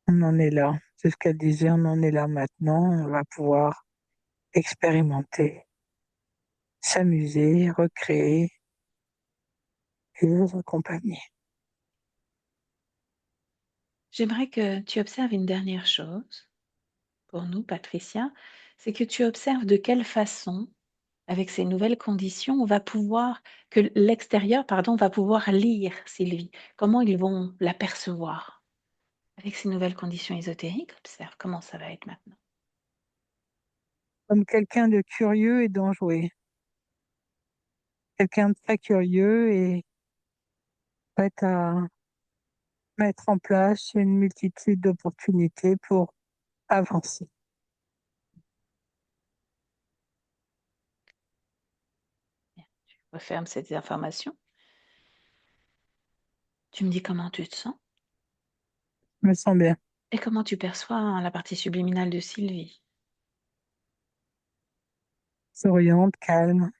on en est là. C'est ce qu'elle disait, on en est là maintenant. On va pouvoir expérimenter, s'amuser, recréer et les accompagner. J'aimerais que tu observes une dernière chose pour nous, Patricia, c'est que tu observes de quelle façon, avec ces nouvelles conditions, que l'extérieur, pardon, va pouvoir lire Sylvie. Comment ils vont la percevoir? Avec ces nouvelles conditions ésotériques, observe comment ça va être maintenant. Comme quelqu'un de curieux et d'enjoué, quelqu'un de très curieux et prêt à mettre en place une multitude d'opportunités pour avancer. Bien, tu refermes cette information. Tu me dis comment tu te sens Je me sens bien, et comment tu perçois la partie subliminale de Sylvie. souriante, calme,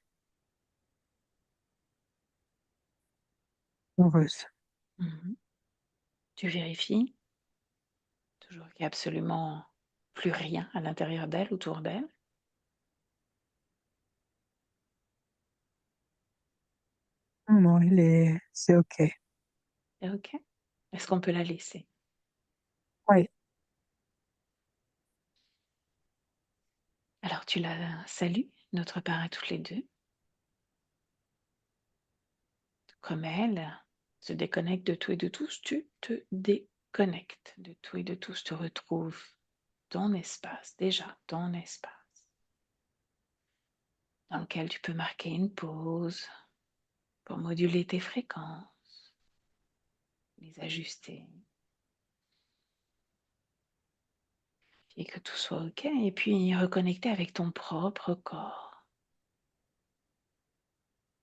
heureuse. Mhm. Tu vérifies toujours qu'il n'y a absolument plus rien à l'intérieur d'elle, autour d'elle. Non, non, c'est OK. C'est OK. Est-ce qu'on peut la laisser? Oui, Alors tu la salues, notre part à toutes les deux, comme elle se déconnecte de tout et de tous, tu te déconnectes de tout et de tous, tu retrouves ton espace, déjà ton espace, dans lequel tu peux marquer une pause pour moduler tes fréquences, les ajuster, et que tout soit OK, et puis reconnecter avec ton propre corps.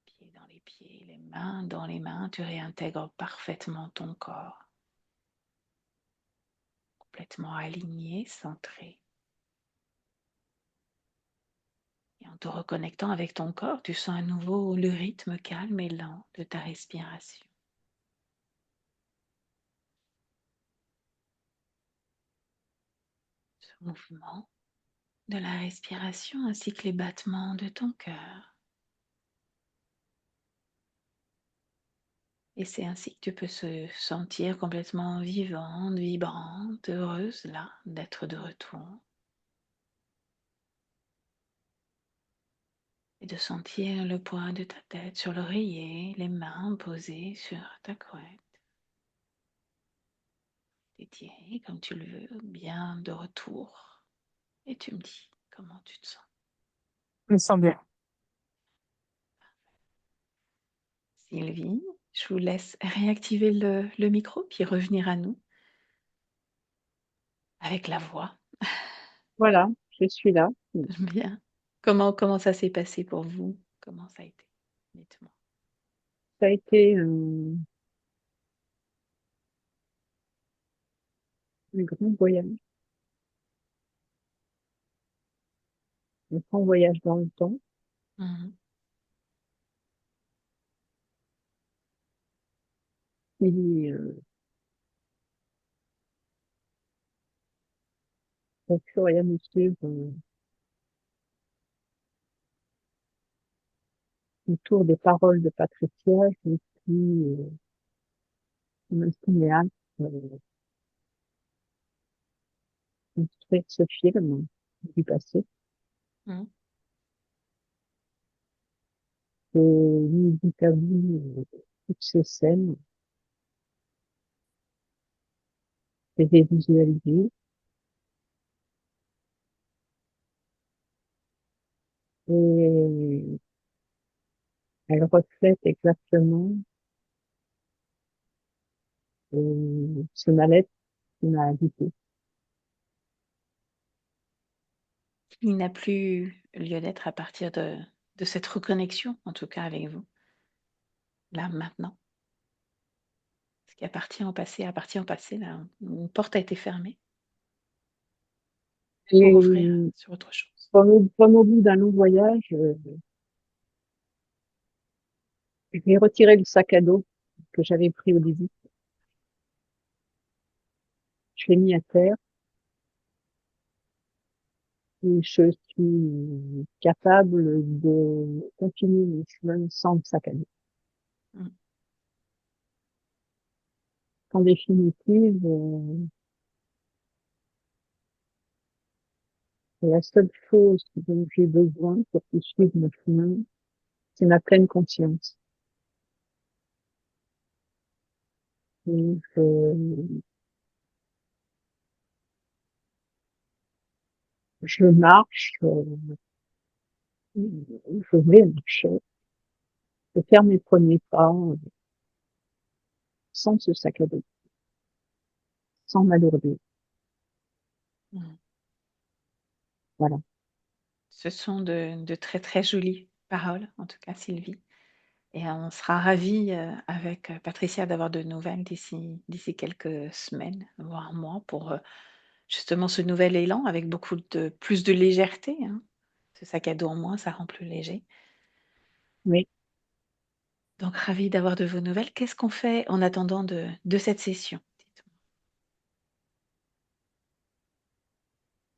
Pieds dans les pieds, les mains dans les mains, tu réintègres parfaitement ton corps, complètement aligné, centré. Et en te reconnectant avec ton corps, tu sens à nouveau le rythme calme et lent de ta respiration. Ce mouvement de la respiration ainsi que les battements de ton cœur. Et c'est ainsi que tu peux se sentir complètement vivante, vibrante, heureuse là d'être de retour. Et de sentir le poids de ta tête sur l'oreiller, les mains posées sur ta couette. D'étirer comme tu le veux, bien de retour. Et tu me dis comment tu te sens. je me sens bien. Sylvie, Je vous laisse réactiver le micro, puis revenir à nous avec la voix. Voilà, je suis là. Bien. Comment ça s'est passé pour vous? Comment ça a été? Dites-moi. Ça a été un grand voyage, un grand voyage dans le temps. Mmh. Et au fur et à mesure, autour des paroles de Patricia, je me suis comme un cinéaste construire ce film du passé. Mmh. Et mis bout à bout toutes ces scènes, je les ai visualisées et elles reflètent exactement ce mal-être qui m'a habité. Il n'a plus lieu d'être à partir de cette reconnexion, en tout cas avec vous, là, maintenant. Ce qui appartient au passé, là, une porte a été fermée pour ouvrir Et sur autre chose. comme au bout d'un long voyage, j'ai retiré le sac à dos que j'avais pris au début. Je l'ai mis à terre et je suis capable de continuer mon chemin sans le sac à dos. Mmh. En définitive, la seule chose dont j'ai besoin pour poursuivre mon chemin, c'est ma pleine conscience. Donc, je marche, je vais marcher, je faire mes premiers pas sans ce sac à dos, sans m'alourdir. Mmh. Voilà. Ce sont de très, très jolies paroles, en tout cas, Sylvie, et on sera ravis, avec, Patricia d'avoir de nouvelles d'ici quelques semaines, voire mois pour, justement ce nouvel élan avec beaucoup de plus de légèreté, hein. Ce sac à dos en moins, ça rend plus léger. Mais Donc ravie d'avoir de vos nouvelles. Qu'est-ce qu'on fait en attendant de cette session? Dites-moi.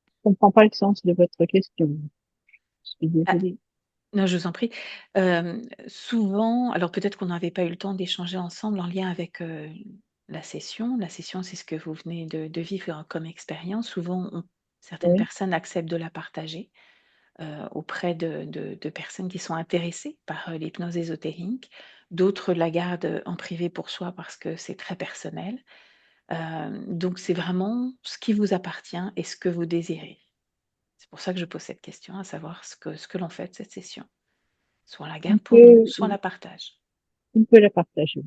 je comprends pas le sens de votre question. Je suis Ah, désolée. non, je vous en prie. Souvent, alors peut-être qu'on n'avait pas eu le temps d'échanger ensemble en lien avec, la session. La session, c'est ce que vous venez de vivre comme expérience. Souvent, certaines Oui, personnes acceptent de la partager, auprès de personnes qui sont intéressées par, l'hypnose ésotérique. D'autres la gardent, en privé pour soi parce que c'est très personnel. Donc c'est vraiment ce qui vous appartient et ce que vous désirez. C'est pour ça que je pose cette question, à savoir ce que l'on fait de cette session. Soit on la on garde pour nous, peut, soit on la partage. on peut la partager.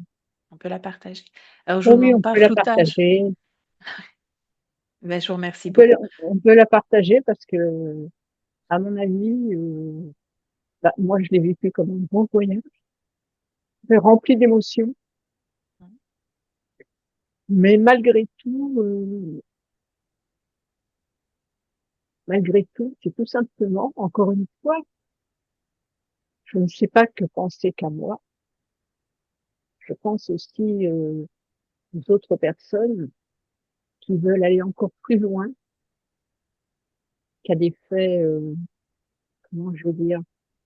On peut la partager. Alors je Oh vous oui, demande on pas peut la floutage, partager. mais je vous remercie On peut, beaucoup. on peut la partager parce que, à mon avis, bah, moi, je l'ai vécu comme un grand voyage, rempli d'émotions. Mmh. Mais malgré tout, c'est tout simplement, encore une fois, je ne sais pas que penser qu'à moi. Je pense aussi aux autres personnes qui veulent aller encore plus loin qu'à des faits, comment je veux dire,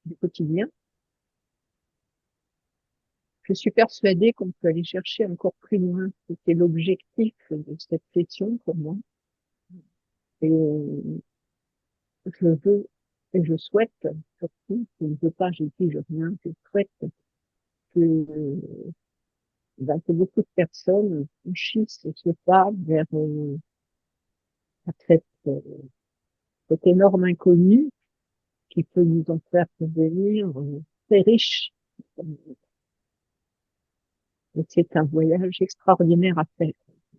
du quotidien. Je suis persuadée qu'on peut aller chercher encore plus loin. C'était l'objectif de cette session pour moi. Et je veux et je souhaite surtout, je ne veux pas, j'ai dit, je rien, je souhaite que, que beaucoup de personnes franchissent ce pas vers cette, cet énorme inconnu qui peut nous en faire devenir très riches. Et c'est un voyage extraordinaire à faire.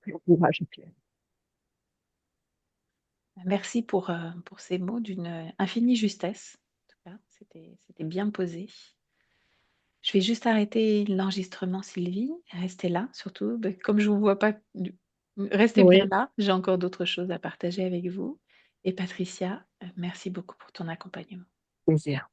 Bon courage, Claire. Merci pour ces mots d'une, infinie justesse. En tout cas, c'était bien posé. Je vais juste arrêter l'enregistrement, Sylvie. Restez là, surtout, comme je vous vois pas du restez bien Oui, là, j'ai encore d'autres choses à partager avec vous et Patricia, merci beaucoup pour ton accompagnement. Plaisir.